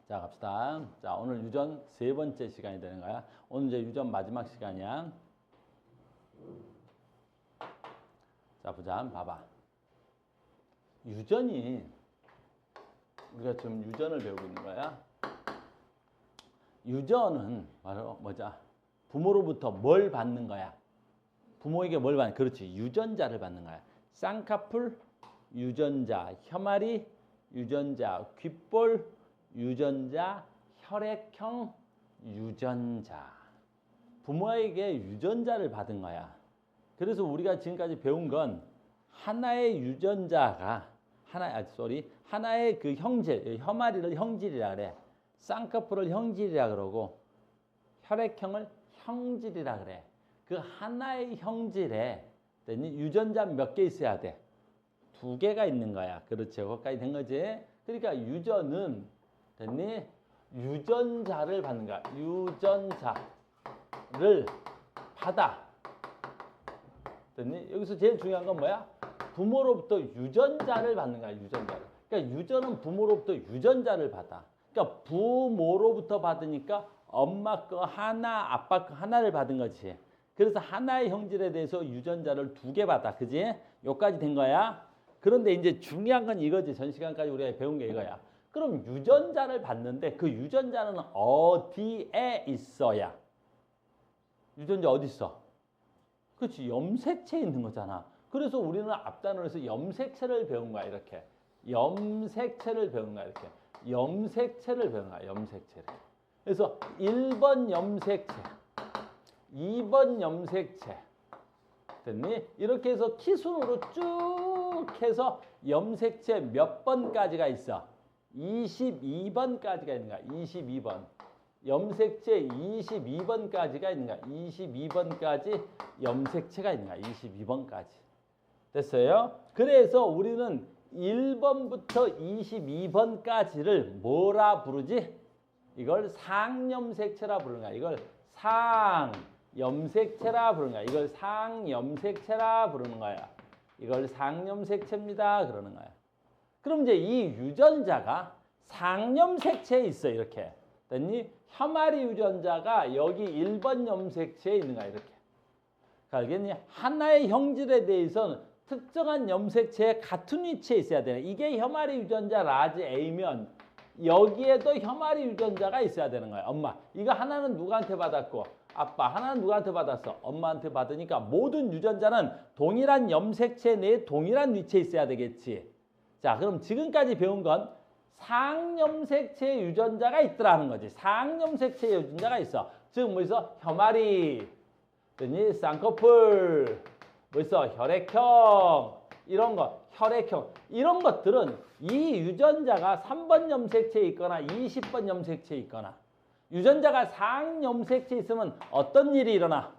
자, 갑시다. 자, 오늘 유전 세 번째 시간이 되는 거야. 오늘 이제 유전 마지막 시간이야. 자, 보자. 한번 봐봐. 유전이, 우리가 지금 유전을 배우고 있는 거야. 유전은 바로 뭐자? 부모로부터 뭘 받는 거야? 부모에게 뭘 받는 거야? 그렇지. 유전자를 받는 거야. 쌍꺼풀, 유전자, 혐아리, 유전자, 귓볼, 유전자, 혈액형, 유전자. 부모에게 유전자를 받은 거야. 그래서 우리가 지금까지 배운 건 하나의 유전자가 하나의 그 형질, 혐아리를 형질이라 그래. 쌍꺼풀을 형질이라 그러고 혈액형을 형질이라 그래. 그 하나의 형질에 유전자 몇 개 있어야 돼? 2개가 있는 거야. 그렇지. 거기까지 된 거지. 그러니까 유전은 됐니? 유전자를 받는 거야. 유전자를 받아. 됐니? 여기서 제일 중요한 건 뭐야? 부모로부터 유전자를 받는 거야. 유전자를. 그러니까 유전은 부모로부터 유전자를 받아. 그러니까 부모로부터 받으니까 엄마 거 하나, 아빠 거 하나를 받은 거지. 그래서 하나의 형질에 대해서 유전자를 2개 받아. 그지? 여기까지 된 거야. 그런데 이제 중요한 건 이거지. 전 시간까지 우리가 배운 게 이거야. 그럼 유전자를 받는데 그 유전자는 어디에 있어야? 유전자 어디 있어? 그렇지. 염색체에 있는 거잖아. 그래서 우리는 앞단원에서 염색체를 배운 거야. 이렇게. 염색체를 배운 거야. 이렇게. 염색체를 배운 거야. 염색체를. 그래서 1번 염색체, 2번 염색체. 됐니? 이렇게 해서 키순으로 쭉 해서 염색체 몇 번까지가 있어? 22번까지가 있는 거야. 22번. 염색체 22번까지가 있는 거야. 22번까지 염색체가 있는 거야. 22번까지. 됐어요? 그래서 우리는 1번부터 22번까지를 뭐라 부르지? 이걸 상염색체라 부르는 거야. 이걸 상염색체라 부르는 거야. 이걸 상염색체라 부르는 거야. 이걸 상염색체입니다. 그러는 거야. 그럼 이제 이 유전자가 상염색체에 있어. 이렇게. 됐니? 혐아리 유전자가 여기 1번 염색체에 있는 거야. 이렇게. 알겠니? 하나의 형질에 대해서는 특정한 염색체에 같은 위치에 있어야 되네. 이게 혐아리 유전자 라지 A면 여기에도 혐아리 유전자가 있어야 되는 거야. 엄마. 이거 하나는 누구한테 받았고 아빠 하나는 누구한테 받았어? 엄마한테 받으니까 모든 유전자는 동일한 염색체 내에 동일한 위치에 있어야 되겠지. 자, 그럼 지금까지 배운 건 상염색체 유전자가 있더라는 거지. 상염색체 유전자가 있어. 즉 뭐 있어? 혐아리, 쌍꺼풀, 뭐 있어? 혈액형, 이런 거, 혈액형. 이런 것들은 이 유전자가 3번 염색체에 있거나 20번 염색체에 있거나 유전자가 상염색체에 있으면 어떤 일이 일어나?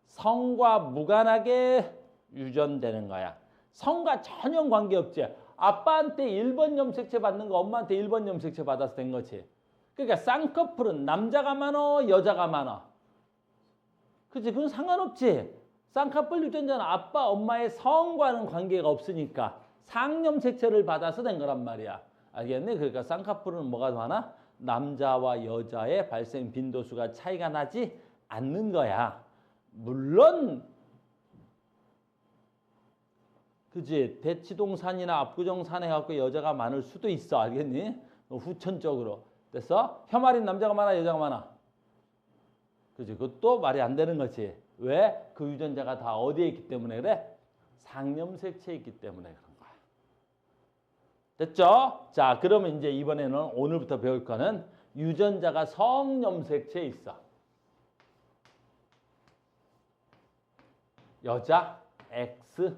성과 무관하게 유전되는 거야. 성과 전혀 관계없지. 아빠한테 1번 염색체 받는 거 엄마한테 1번 염색체 받아서 된 거지. 그러니까 쌍꺼풀은 남자가 많어 여자가 많아. 그치? 그건 상관없지. 쌍꺼풀 유전자는 아빠 엄마의 성과는 관계가 없으니까 상염색체를 받아서 된 거란 말이야. 알겠니? 그러니까 쌍꺼풀은 뭐가 많아? 남자와 여자의 발생 빈도수가 차이가 나지 않는 거야. 물론 그치? 대치동산이나 압구정산에 갖고 여자가 많을 수도 있어. 알겠니? 후천적으로. 됐어? 혐아리는 남자가 많아 여자가 많아? 그치? 그것도 말이 안 되는 거지. 왜? 그 유전자가 다 어디에 있기 때문에 그래? 상염색체에 있기 때문에 그런 거야. 됐죠? 자, 그러면 이제 이번에는 오늘부터 배울 거는 유전자가 성염색체에 있어. 여자 X.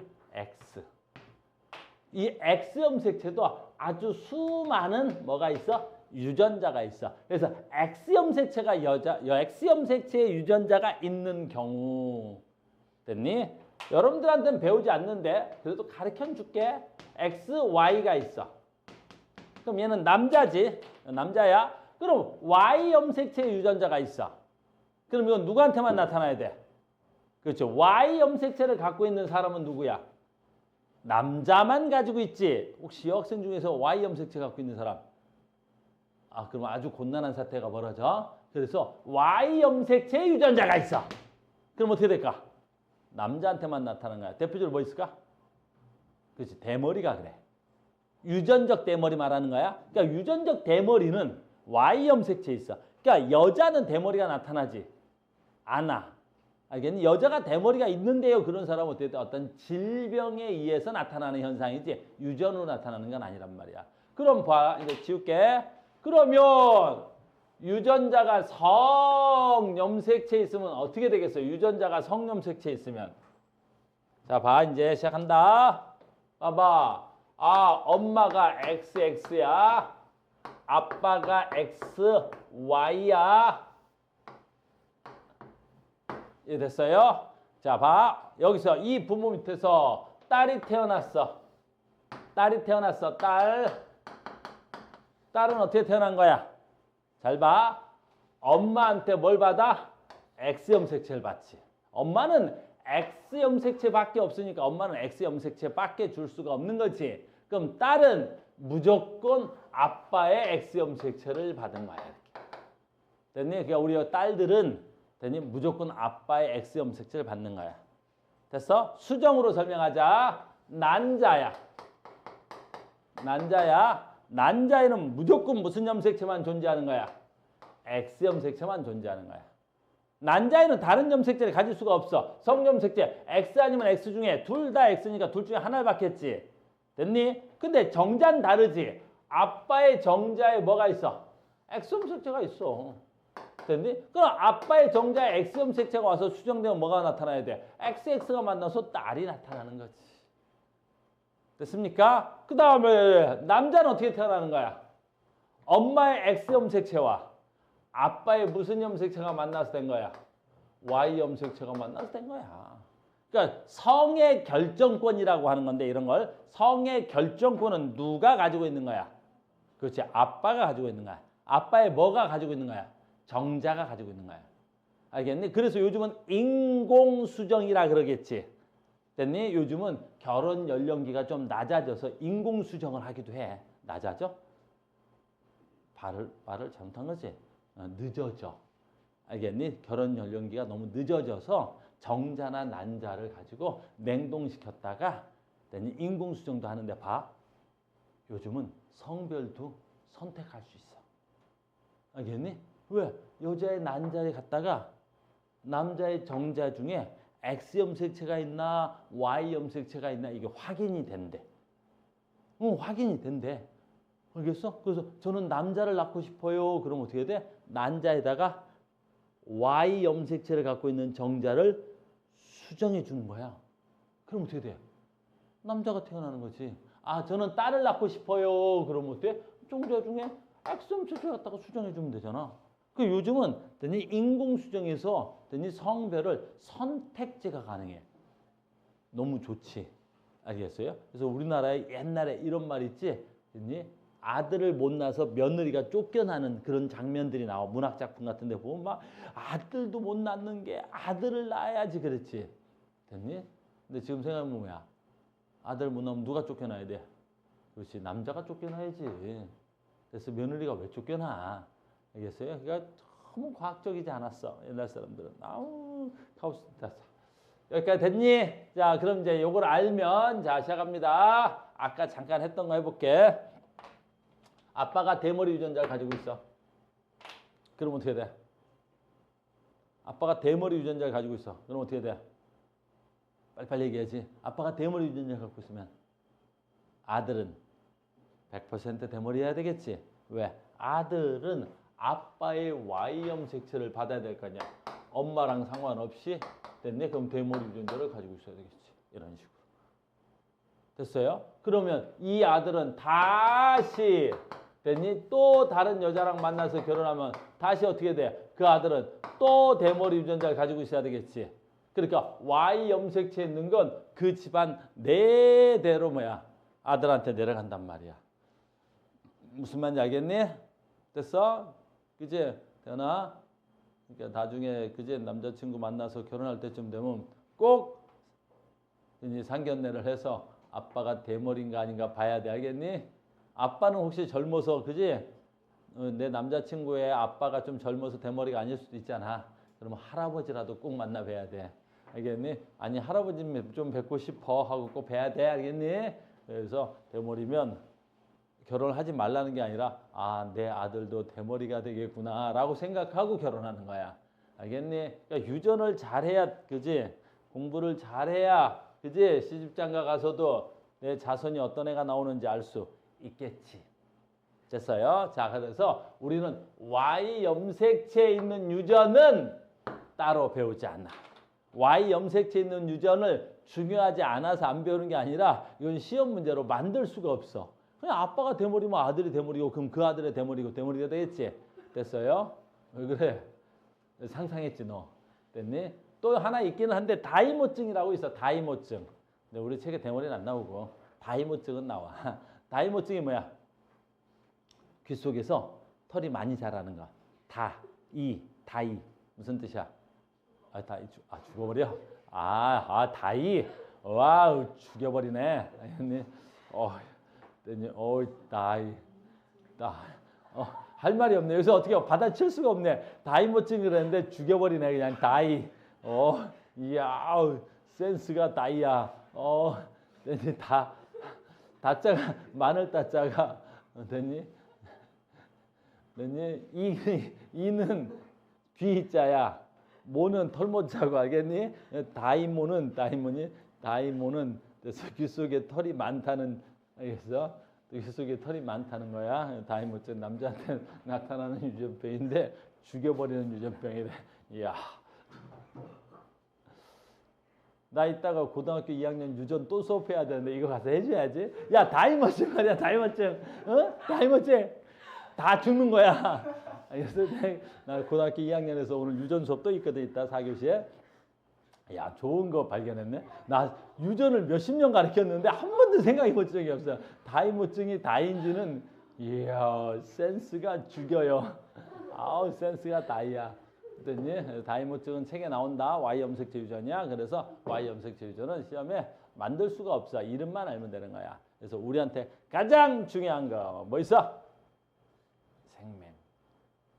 이 X 염색체도 아주 수많은 뭐가 있어? 유전자가 있어. 그래서 X 염색체가 X 염색체의 유전자가 있는 경우. 됐니? 여러분들한테는 배우지 않는데 그래도 가르쳐 줄게. XY가 있어. 그럼 얘는 남자지. 남자야. 그럼 Y 염색체의 유전자가 있어. 그럼 이건 누구한테만 나타나야 돼? 그렇죠. Y 염색체를 갖고 있는 사람은 누구야? 남자만 가지고 있지. 혹시 여학생 중에서 Y 염색체 갖고 있는 사람? 그럼 아주 곤란한 사태가 벌어져. 그래서 Y 염색체 유전자가 있어. 그럼 어떻게 될까? 남자한테만 나타나는 거야. 대표적으로 뭐 있을까? 그렇지, 대머리가 그래. 유전적 대머리 말하는 거야. 그러니까 유전적 대머리는 Y 염색체 있어. 그러니까 여자는 대머리가 나타나지 않아. 알겠니? 여자가 대머리가 있는데요. 그런 사람은 어떻게 돼? 어떤 질병에 의해서 나타나는 현상이지 유전으로 나타나는 건 아니란 말이야. 그럼 봐. 이제 지울게. 그러면 유전자가 성염색체 있으면 어떻게 되겠어? 유전자가 성염색체 있으면. 자, 봐. 이제 시작한다. 봐봐. 엄마가 XX야. 아빠가 XY야. 이해 됐어요? 자, 봐. 여기서 이 부모 밑에서 딸이 태어났어. 딸이 태어났어. 딸은 어떻게 태어난 거야? 잘 봐. 엄마한테 뭘 받아? X염색체를 받지. 엄마는 X염색체밖에 없으니까 엄마는 X염색체밖에 줄 수가 없는 거지. 그럼 딸은 무조건 아빠의 X염색체를 받은 거야. 이렇게. 됐니? 그러니까 우리 딸들은 됐니? 무조건 아빠의 X염색체를 받는 거야. 됐어? 수정으로 설명하자. 난자야. 난자에는 무조건 무슨 염색체만 존재하는 거야? X염색체만 존재하는 거야. 난자에는 다른 염색체를 가질 수가 없어. 성염색체 X 아니면 X 중에 둘 다 X니까 둘 중에 하나를 받겠지. 됐니? 근데 정자는 다르지. 아빠의 정자에 뭐가 있어? X염색체가 있어. 됐니? 그럼 아빠의 정자에 X염색체가 와서 수정되면 뭐가 나타나야 돼? XX가 만나서 딸이 나타나는 거지. 됐습니까? 그 다음에 남자는 어떻게 태어나는 거야? 엄마의 X염색체와 아빠의 무슨 염색체가 만나서 된 거야? Y염색체가 만나서 된 거야. 그러니까 성의 결정권이라고 하는 건데 이런 걸 성의 결정권은 누가 가지고 있는 거야? 그렇지, 아빠가 가지고 있는 거야. 아빠의 뭐가 가지고 있는 거야? 정자가 가지고 있는 거야. 알겠니? 그래서 요즘은 인공수정이라 그러겠지. 됐니? 요즘은 결혼 연령기가 좀 낮아져서 인공수정을 하기도 해. 낮아져? 말을 잘못한 거지. 늦어져. 알겠니? 결혼 연령기가 너무 늦어져서 정자나 난자를 가지고 냉동시켰다가 됐니? 인공수정도 하는데 봐. 요즘은 성별도 선택할 수 있어. 알겠니? 왜? 여자의 난자에 갔다가 남자의 정자 중에 X염색체가 있나 Y염색체가 있나 이게 확인이 된대. 확인이 된대. 알겠어? 그래서 저는 남자를 낳고 싶어요. 그럼 어떻게 돼? 난자에다가 Y염색체를 갖고 있는 정자를 수정해 주는 거야. 그럼 어떻게 돼? 남자가 태어나는 거지. 저는 딸을 낳고 싶어요. 그럼 어때? 정자 중에 X염색체 갖다가 수정해 주면 되잖아. 그 요즘은 인공수정에서 성별을 선택제가 가능해. 너무 좋지. 알겠어요? 그래서 우리나라에 옛날에 이런 말 있지? 아들을 못 낳아서 며느리가 쫓겨나는 그런 장면들이 나와. 문학작품 같은 데 보면 막 아들도 못 낳는 게 아들을 낳아야지 그랬지. 됐니? 근데 지금 생각해보면 뭐야? 아들 못 낳으면 누가 쫓겨나야 돼? 그렇지. 남자가 쫓겨나야지. 그래서 며느리가 왜 쫓겨나? 알겠어요? 그러니까 너무 과학적이지 않았어. 옛날 사람들은. 카오스. 여기까지 됐니? 자, 그럼 이제 요걸 알면 자, 시작합니다. 아까 잠깐 했던 거 해볼게. 아빠가 대머리 유전자를 가지고 있어. 그럼 어떻게 돼? 아빠가 대머리 유전자를 가지고 있어. 그럼 어떻게 돼? 빨리빨리 얘기해야지. 아빠가 대머리 유전자를 갖고 있으면 아들은 100% 대머리여야 되겠지. 왜? 아들은 아빠의 Y염색체를 받아야 될 거 아니야. 엄마랑 상관없이 됐네. 그럼 대머리 유전자를 가지고 있어야 되겠지. 이런 식으로. 됐어요? 그러면 이 아들은 다시 됐니? 또 다른 여자랑 만나서 결혼하면 다시 어떻게 돼? 그 아들은 또 대머리 유전자를 가지고 있어야 되겠지. 그러니까 Y염색체에 있는 건 그 집안 내대로 뭐야? 아들한테 내려간단 말이야. 무슨 말인지 알겠니? 됐어? 그제 되나? 그러니까 나중에 그제 남자친구 만나서 결혼할 때쯤 되면 꼭 이제 상견례를 해서 아빠가 대머리인가 아닌가 봐야 돼. 알겠니? 아빠는 혹시 젊어서 그지? 내 남자친구의 아빠가 좀 젊어서 대머리가 아닐 수도 있잖아. 그러면 할아버지라도 꼭 만나 뵈야 돼. 알겠니? 아니 할아버지 좀 뵙고 싶어 하고 꼭 뵈야 돼. 알겠니? 그래서 대머리면 결혼을 하지 말라는 게 아니라 아, 내 아들도 대머리가 되겠구나 라고 생각하고 결혼하는 거야. 알겠니? 그러니까 유전을 잘해야, 그지? 공부를 잘해야, 그지? 시집장가 가서도 내 자손이 어떤 애가 나오는지 알 수 있겠지. 됐어요? 자, 그래서 우리는 Y 염색체에 있는 유전은 따로 배우지 않아. Y 염색체에 있는 유전을 중요하지 않아서 안 배우는 게 아니라 이건 시험 문제로 만들 수가 없어. 그냥 아빠가 대머리면 아들이 대머리고 그럼 그 아들의 대머리고 대머리가 되겠지. 됐어요? 왜 그래? 상상했지 너. 됐니? 또 하나 있기는 한데 다이모증이라고 있어. 다이모증. 근데 우리 책에 대머리는 안 나오고 다이모증은 나와. 다이모증이 뭐야? 귀 속에서 털이 많이 자라는 거. 다이 무슨 뜻이야? 죽어버려. 다이. 와우, 죽여버리네. 다이. 할 말이 없네. 여기서 어떻게 받아칠 수가 없네. 다이모증을 했는데 죽여버리네. 그냥 다이. 이야, 센스가 다이야. 다자가 마늘 다자가 됐니? 이는 귀자야. 모는 털모자고 알겠니? 다이모는 그래서 귀 속에 털이 많다는, 알겠어? 귀 속에 털이 많다는 거야. 다이모증 남자한테 나타나는 유전병인데 죽여버리는 유전병이래. 이야. 나 이따가 고등학교 2학년 유전 또 수업해야 되는데 이거 가서 해줘야지. 야, 다이모증 말이야, 다이모증. 다이모증. 다 죽는 거야. 알겠어? 나 고등학교 2학년에서 오늘 유전 수업 또 있거든, 이따 4교시에. 야, 좋은 거 발견했네. 나 유전을 몇십 년 가르쳤는데 한 번도 생각해 본 적이 없어. 다이모증이 다인지는, 이야, 센스가 죽여요. 센스가 다이야. 됐니? 다이모증은 책에 나온다. Y 염색체 유전이야. 그래서 Y 염색체 유전은 시험에 만들 수가 없어. 이름만 알면 되는 거야. 그래서 우리한테 가장 중요한 거 뭐 있어?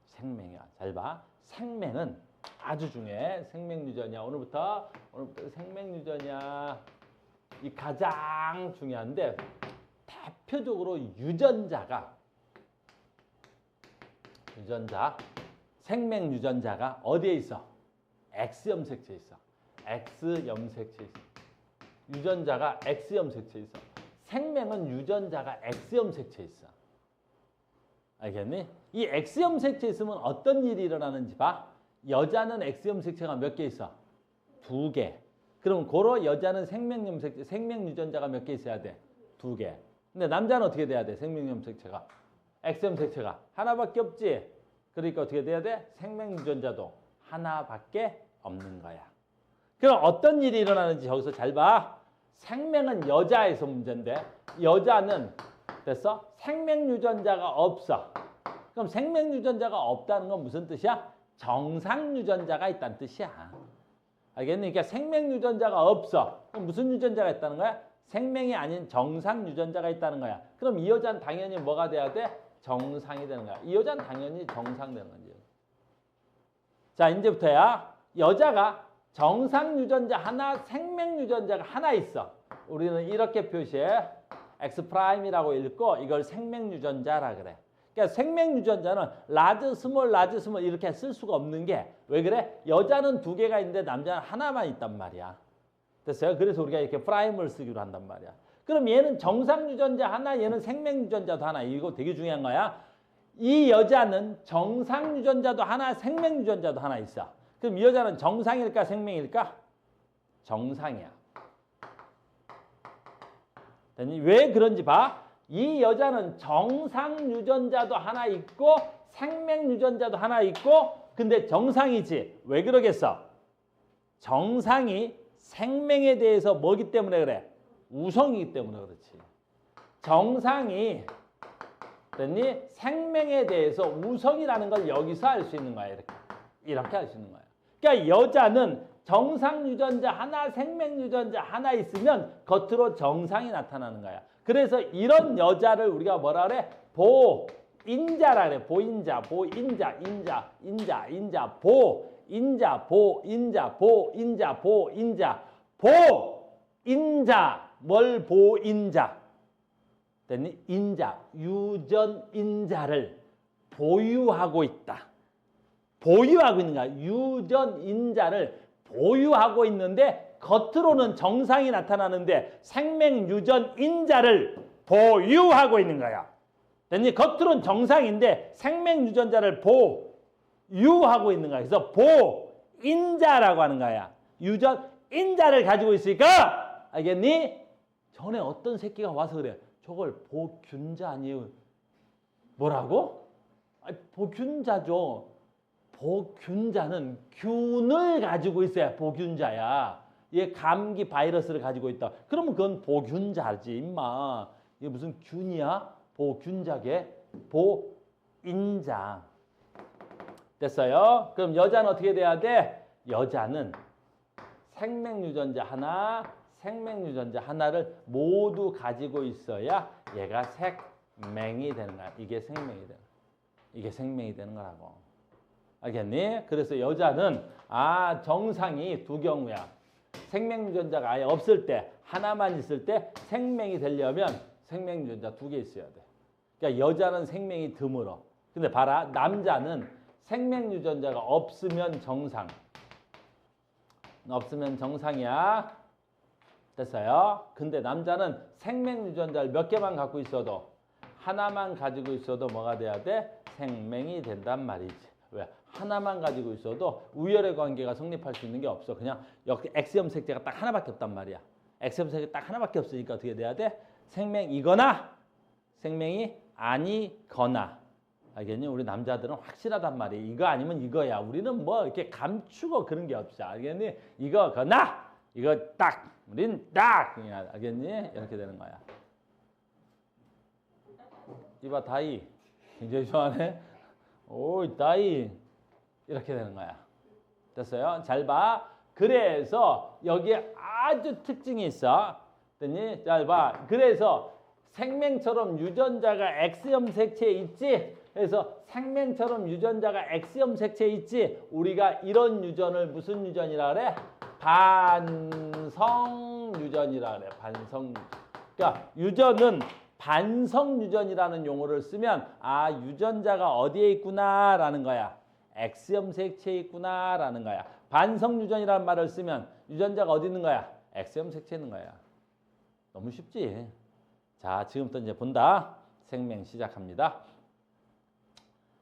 생명이야. 잘 봐. 생명은 아주 중요해. 생명 유전이야. 오늘부터 생명 유전이야. 이 가장 중요한데 대표적으로 생명 유전자가 어디에 있어? X 염색체에 있어. X 염색체에 있어. 유전자가 X 염색체에 있어. 생명은 유전자가 X 염색체에 있어. 알겠니? 이 X 염색체에 있으면 어떤 일이 일어나는지 봐. 여자는 X 염색체가 몇 개 있어? 2개. 그럼 고로 여자는 생명 유전자가 몇 개 있어야 돼? 2개. 근데 남자는 어떻게 돼야 돼? 생명 염색체가 X 염색체가 하나밖에 없지. 그러니까 어떻게 돼야 돼? 생명 유전자도 하나밖에 없는 거야. 그럼 어떤 일이 일어나는지 여기서 잘 봐. 생명은 여자에서 문제인데 여자는 됐어? 생명 유전자가 없어. 그럼 생명 유전자가 없다는 건 무슨 뜻이야? 정상 유전자가 있다는 뜻이야. 알겠니? 그러니까 생명 유전자가 없어. 그럼 무슨 유전자가 있다는 거야? 생명이 아닌 정상 유전자가 있다는 거야. 그럼 이 여자는 당연히 뭐가 돼야 돼? 정상이 되는 거야. 이 여자는 당연히 정상 되는 거지. 자, 이제부터야. 여자가 정상 유전자 하나, 생명 유전자가 하나 있어. 우리는 이렇게 표시해. X'이라고 읽고 이걸 생명 유전자라 그래. 그러니까 생명 유전자는 라지 스몰 이렇게 쓸 수가 없는 게 왜 그래? 여자는 2개가 있는데 남자는 하나만 있단 말이야. 됐어요? 그래서 우리가 이렇게 프라임을 쓰기로 한단 말이야. 그럼 얘는 정상 유전자 하나, 얘는 생명 유전자도 하나. 이거 되게 중요한 거야. 이 여자는 정상 유전자도 하나, 생명 유전자도 하나 있어. 그럼 이 여자는 정상일까, 생명일까? 정상이야. 됐니? 왜 그런지 봐. 이 여자는 정상 유전자도 하나 있고 생명 유전자도 하나 있고 근데 정상이지. 왜 그러겠어? 정상이 생명에 대해서 뭐기 때문에 그래? 우성이기 때문에 그렇지. 정상이 됐니? 생명에 대해서 우성이라는 걸 여기서 알 수 있는 거야. 이렇게 알 수 있는 거야. 그러니까 여자는 정상 유전자 하나, 생명 유전자 하나 있으면 겉으로 정상이 나타나는 거야. 그래서 이런 여자를 우리가 뭐라 그래? 보인자라 그래. 보인자, 보인자, 인자, 보인자, 보인자, 뭘 보인자? 됐니? 인자, 유전인자를 보유하고 있다. 보유하고 있는 거야. 유전인자를 보유하고 있는데 겉으로는 정상이 나타나는데 생명유전인자를 보유하고 있는 거야. 됐니? 겉으로는 정상인데 생명유전자를 보유하고 있는 거야. 그래서 보인자라고 하는 거야. 유전인자를 가지고 있으니까 알겠니? 전에 어떤 새끼가 와서 그래. 저걸 보균자 아니에요. 뭐라고? 아니, 보균자죠. 보균자는 균을 가지고 있어야 보균자야. 얘 감기 바이러스를 가지고 있다. 그러면 그건 보균자지, 임마. 이게 무슨 균이야? 보균자게 보인자. 됐어요? 그럼 여자는 어떻게 돼야 돼? 여자는 생명유전자 하나, 생명유전자 하나를 모두 가지고 있어야 얘가 생명이 되는 거야. 이게 생명이 되는 거야. 이게 생명이 되는 거라고. 알겠니? 그래서 여자는 정상이 두 경우야. 생명유전자가 아예 없을 때, 하나만 있을 때 생명이 되려면 생명유전자 두 개 있어야 돼. 그러니까 여자는 생명이 드물어. 근데 봐라, 남자는 생명유전자가 없으면 정상. 없으면 정상이야. 됐어요? 근데 남자는 생명유전자를 몇 개만 갖고 있어도, 하나만 가지고 있어도 뭐가 돼야 돼? 생명이 된단 말이지. 왜? 하나만 가지고 있어도 우열의 관계가 성립할 수 있는 게 없어. 그냥 여기 X염색체가 딱 하나밖에 없단 말이야. X염색이 딱 하나밖에 없으니까 어떻게 돼야 돼? 생명이거나 생명이 아니거나. 알겠니? 우리 남자들은 확실하단 말이야. 이거 아니면 이거야. 우리는 뭐 이렇게 감추고 그런 게 없어. 알겠니? 이거거나 이거 딱. 우린 딱. 알겠니? 이렇게 되는 거야. 이봐, 다이. 굉장히 좋아하네. 오이, 다이. 이렇게 되는 거야. 됐어요? 잘 봐. 그래서 여기에 아주 특징이 있어. 됐니? 잘 봐. 그래서 생명처럼 유전자가 X염색체에 있지? 그래서 생명처럼 유전자가 X염색체에 있지? 우리가 이런 유전을 무슨 유전이라 그래? 반성유전이라 그래. 반성. 그러니까 유전은 반성유전이라는 용어를 쓰면 유전자가 어디에 있구나라는 거야. X염색체에 있구나라는 거야. 반성유전이라는 말을 쓰면 유전자가 어디 있는 거야? X염색체에 있는 거야. 너무 쉽지? 자, 지금부터 이제 본다. 생명 시작합니다.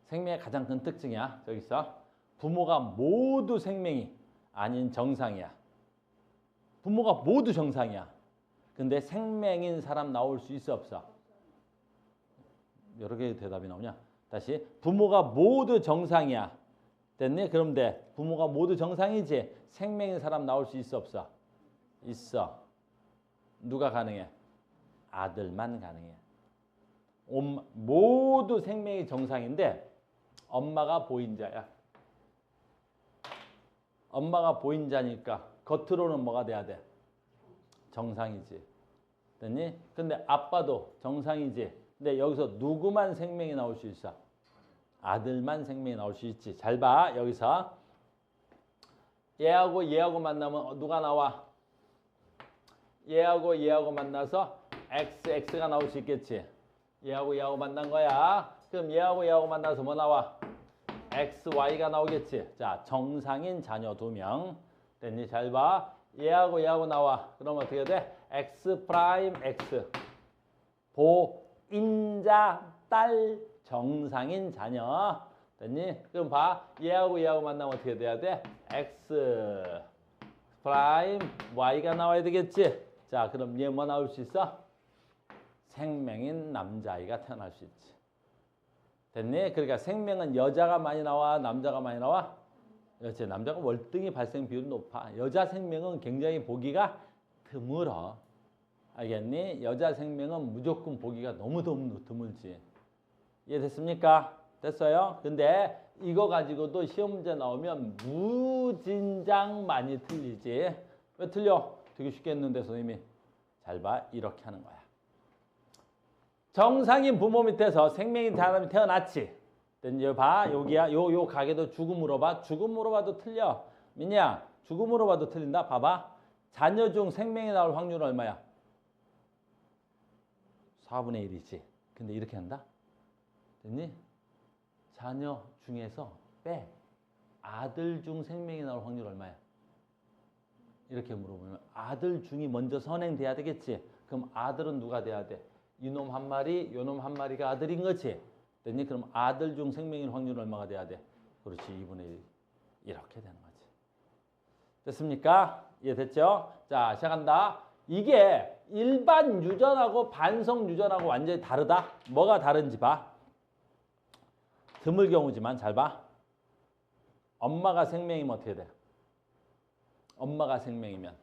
생명의 가장 큰 특징이야. 저기 있어. 부모가 모두 생명이 아닌 정상이야. 부모가 모두 정상이야. 근데 생명인 사람 나올 수 있어 없어? 여러 개의 대답이 나오냐? 다시. 부모가 모두 정상이야. 됐니? 그럼 돼. 부모가 모두 정상이지? 생명인 사람 나올 수 있어 없어? 있어. 누가 가능해? 아들만 가능해. 모두 생명이 정상인데 엄마가 보인자야. 엄마가 보인자니까 겉으로는 뭐가 돼야 돼? 정상이지. 됐니? 근데 아빠도 정상이지. 근데 여기서 누구만 생명이 나올 수 있어? 아들만 생명이 나올 수 있지. 잘 봐. 여기서 얘하고 얘하고 만나면 누가 나와? 얘하고 얘하고 만나서 XX가 나올 수 있겠지. 얘하고 얘하고 만난 거야. 그럼 얘하고 얘하고 만나서 뭐 나와? XY가 나오겠지. 자, 정상인 자녀 2명. 됐니? 잘 봐. 얘하고 얘하고 나와. 그러면 어떻게 돼? X 프라임 X. 보인자 딸 정상인 자녀. 됐니? 그럼 봐. 얘하고 얘하고 만나면 어떻게 돼야 돼? X 프라임 Y가 나와야 되겠지. 자, 그럼 얘 뭐 나올 수 있어? 생명인 남자아이가 태어날 수 있지. 됐니? 그러니까 생명은 여자가 많이 나와? 남자가 많이 나와? 그렇지. 남자가 월등히 발생 비율이 높아. 여자 생명은 굉장히 보기가 드물어. 알겠니? 여자 생명은 무조건 보기가 너무 드물지. 이해됐습니까? 됐어요? 근데 이거 가지고도 시험 문제 나오면 무진장 많이 틀리지. 왜 틀려? 되게 쉽게 했는데 선생님이. 잘 봐. 이렇게 하는 거야. 정상인 부모 밑에서 생명인 사람이 태어났지. 이제 봐, 여기야. 요 가게도 죽음으로 봐. 죽음으로 봐도 틀려. 민야, 죽음으로 봐도 틀린다. 봐봐. 자녀 중 생명이 나올 확률은 얼마야? 4분의 1이지. 근데 이렇게 한다. 됐니? 자녀 중에서 빼. 아들 중 생명이 나올 확률 얼마야? 이렇게 물어보면 아들 중이 먼저 선행돼야 되겠지. 그럼 아들은 누가 돼야 돼? 이놈 한 마리, 요놈 한 마리가 아들인 거지. 됐니? 그럼 아들 중 생명인 확률 얼마가 돼야 돼? 그렇지. 2분의 1. 이렇게 되는 거지. 됐습니까? 이해됐죠? 자, 시작한다. 이게 일반 유전하고 반성 유전하고 완전히 다르다. 뭐가 다른지 봐. 드물 경우지만 잘 봐. 엄마가 생명이면 어떻게 돼? 엄마가 생명이면.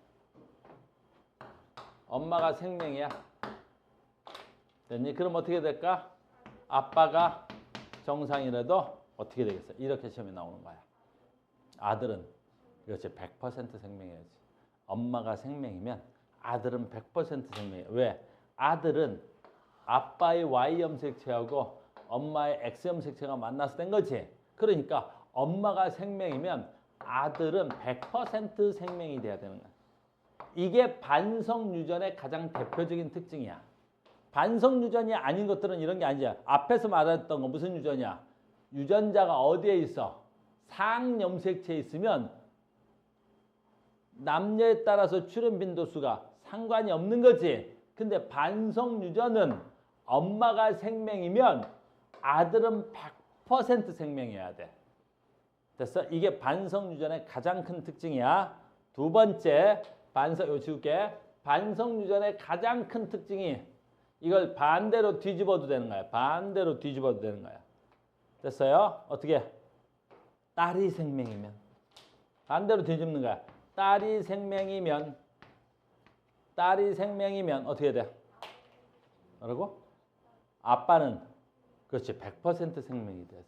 엄마가 생명이야. 됐니? 그럼 어떻게 될까? 아빠가 정상이라도 어떻게 되겠어? 이렇게 시험에 나오는 거야. 아들은 그렇지 100% 생명이야지. 엄마가 생명이면 아들은 100% 생명이야. 왜? 아들은 아빠의 Y 염색체하고 엄마의 X 염색체가 만나서 된 거지. 그러니까 엄마가 생명이면 아들은 100% 생명이 돼야 되는 거야. 이게 반성 유전의 가장 대표적인 특징이야. 반성 유전이 아닌 것들은 이런 게 아니야. 앞에서 말했던 거 무슨 유전이야? 유전자가 어디에 있어? 상염색체에 있으면 남녀에 따라서 출현 빈도수가 상관이 없는 거지. 근데 반성 유전은 엄마가 생명이면 아들은 100% 생명이어야 돼. 됐어? 이게 반성 유전의 가장 큰 특징이야. 두 번째, 반성, 지울게. 반성 유전의 가장 큰 특징이 이걸 반대로 뒤집어도 되는 거야. 반대로 뒤집어도 되는 거야. 됐어요? 어떻게? 딸이 생명이면. 반대로 뒤집는 거야. 딸이 생명이면 어떻게 돼? 뭐라고? 아빠는 그렇지 100% 생명이 돼야지.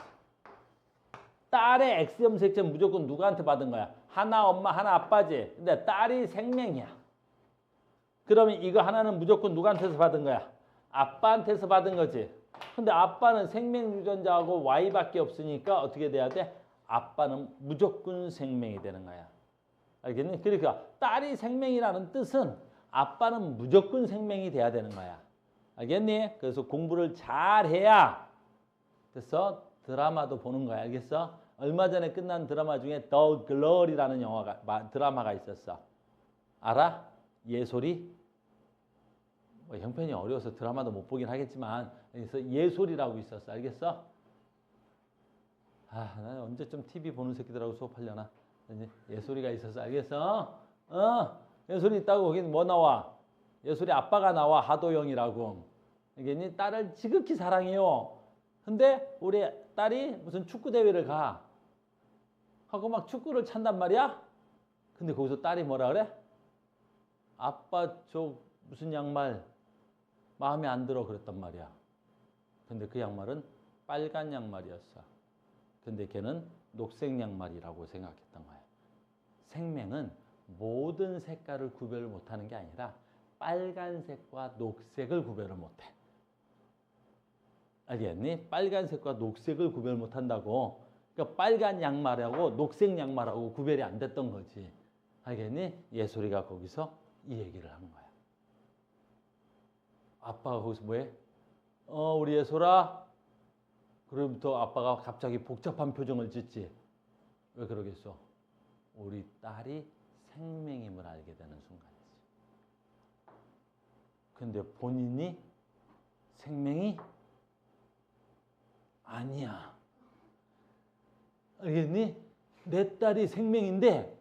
딸의 X 염색체 무조건 누구한테 받은 거야? 하나 엄마 하나 아빠지. 근데 딸이 생명이야. 그러면 이거 하나는 무조건 누구한테서 받은 거야? 아빠한테서 받은 거지. 근데 아빠는 생명 유전자하고 Y밖에 없으니까 어떻게 돼야 돼? 아빠는 무조건 생명이 되는 거야. 알겠니? 그러니까 딸이 생명이라는 뜻은 아빠는 무조건 생명이 돼야 되는 거야. 알겠니? 그래서 공부를 잘 해야 됐어? 드라마도 보는 거야. 알겠어? 얼마 전에 끝난 드라마 중에 The Glory라는 드라마가 있었어. 알아? 예솔이? 뭐 형편이 어려워서 드라마도 못 보긴 하겠지만 그래서 예솔이라고 있었어. 알겠어? 아, 난 언제쯤 TV 보는 새끼들하고 수업하려나? 예솔이가 있었어. 알겠어? 예솔이 있다고 거긴 뭐 나와? 예솔이 아빠가 나와. 하도영이라고. 알겠니? 딸을 지극히 사랑해요. 근데 우리 딸이 무슨 축구 대회를 가. 하고 막 축구를 찬단 말이야. 근데 거기서 딸이 뭐라 그래? 아빠 저 무슨 양말 마음에 안 들어 그랬단 말이야. 근데 그 양말은 빨간 양말이었어. 근데 걔는 녹색 양말이라고 생각했던 거야. 생명은 모든 색깔을 구별을 못하는 게 아니라 빨간색과 녹색을 구별을 못해. 알겠니? 빨간색과 녹색을 구별 못한다고. 그러니까 빨간 양말하고 녹색 양말하고 구별이 안 됐던 거지. 알겠니? 예솔이가 거기서 이 얘기를 하는 거야. 아빠가 거기서 뭐해? 우리 예솔아. 그로부터 아빠가 갑자기 복잡한 표정을 짓지. 왜 그러겠어? 우리 딸이 생명임을 알게 되는 순간이지. 근데 본인이 생명이 아니야. 알겠니? 내 딸이 생명인데,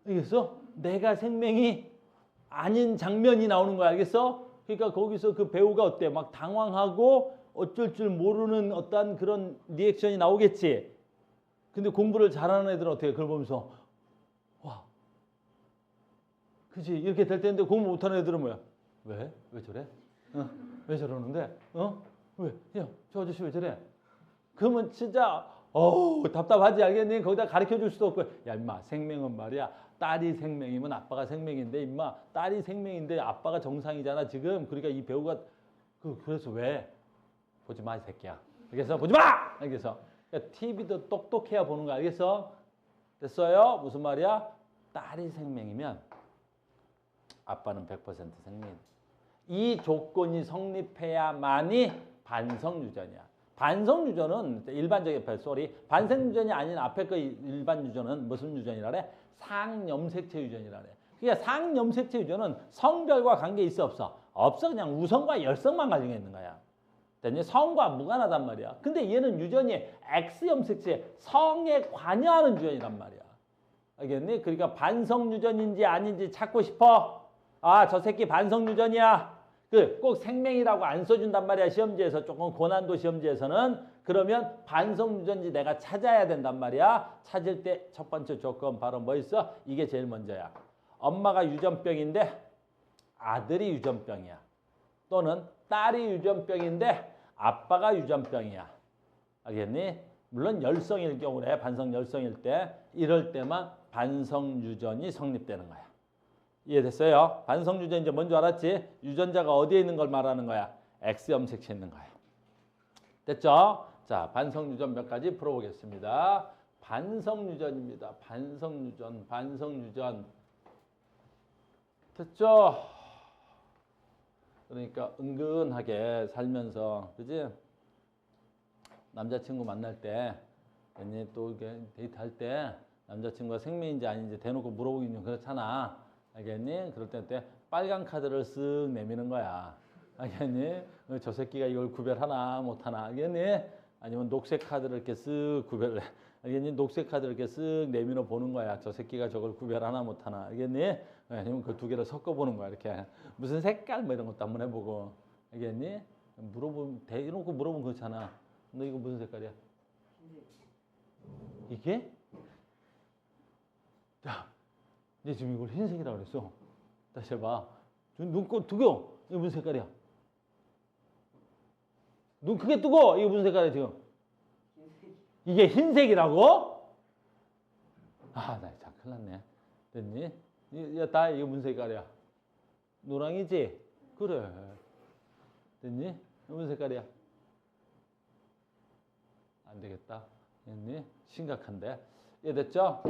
알겠어? 내가 생명이 아닌 장면이 나오는 거야. 알겠어? 그러니까 거기서 그 배우가 어때? 막 당황하고 어쩔 줄 모르는 어떤 그런 리액션이 나오겠지. 근데 공부를 잘하는 애들은 어떻게 그걸 보면서 와, 그치? 이렇게 될 텐데 공부 못하는 애들은 뭐야? 왜? 왜 저래? 왜 저러는데? 왜? 야, 저 아저씨 왜 저래? 그러면 진짜 답답하지. 알겠니? 거기다 가르쳐 줄 수도 없고. 야 임마, 생명은 말이야. 딸이 생명이면 아빠가 생명인데 임마, 딸이 생명인데 아빠가 정상이잖아 지금. 그러니까 이 배우가 그래서 왜? 보지 마, 이 새끼야. 알겠어? 보지 마! 알겠어? 그러니까 TV도 똑똑해야 보는 거 알겠어? 됐어요? 무슨 말이야? 딸이 생명이면 아빠는 100% 생명이다. 이 조건이 성립해야만이 반성유전이야. 반성유전은 일반적인 반생유전이 아닌 앞에 그 일반 유전은 무슨 유전이라 그래? 상염색체 유전이라 그래. 그러니까 상염색체 유전은 성별과 관계 있어 없어? 없어. 그냥 우성과 열성만 가지고 있는 거야. 됐니? 성과 무관하단 말이야. 근데 얘는 유전이 X염색체 성에 관여하는 유전이란 말이야. 알겠니? 그러니까 반성유전인지 아닌지 찾고 싶어? 아, 저 새끼 반성유전이야. 꼭 생명이라고 안 써준단 말이야. 시험지에서 조금 고난도 시험지에서는. 그러면 반성유전인지 내가 찾아야 된단 말이야. 찾을 때 첫 번째 조건 바로 뭐 있어? 이게 제일 먼저야. 엄마가 유전병인데 아들이 유전병이야. 또는 딸이 유전병인데 아빠가 유전병이야. 알겠니? 물론 열성일 경우래. 반성 열성일 때. 이럴 때만 반성유전이 성립되는 거야. 이해됐어요? 반성유전 이제 뭔 줄 알았지? 유전자가 어디에 있는 걸 말하는 거야? X염색체에 있는 거야. 됐죠? 자, 반성유전 몇 가지 풀어보겠습니다. 반성유전입니다. 반성유전. 됐죠? 그러니까 은근하게 살면서, 그지? 남자친구 만날 때, 괜히 또 이렇게 데이트할 때 남자친구가 생명인지 아닌지 대놓고 물어보긴 좀 그렇잖아. 알겠니? 그럴 때 빨간 카드를 쓱 내미는 거야. 알겠니? 저 새끼가 이걸 구별하나 못하나. 알겠니? 아니면 녹색 카드를 이렇게 쓱 구별해. 알겠니? 녹색 카드를 이렇게 쓱 내밀어 보는 거야. 저 새끼가 저걸 구별하나 못하나. 알겠니? 아니면 그 두 개를 섞어 보는 거야. 이렇게 무슨 색깔 뭐 이런 것도 한번 해보고. 알겠니? 대놓고 물어보면 그렇잖아. 너 이거 무슨 색깔이야? 이게? 자, 이제 지금 이걸 흰색이라고 그랬어. 다시 해봐. 눈꽃 두고 이게 무슨 색깔이야? 눈 크게 뜨고 이게 무슨 색깔이야 지금? 이게 흰색이라고? 아, 나 참 큰일 났네. 됐니? 야, 다 이게 무슨 색깔이야? 노랑이지? 그래. 됐니? 무슨 색깔이야? 안 되겠다. 됐니? 심각한데. 이해됐죠?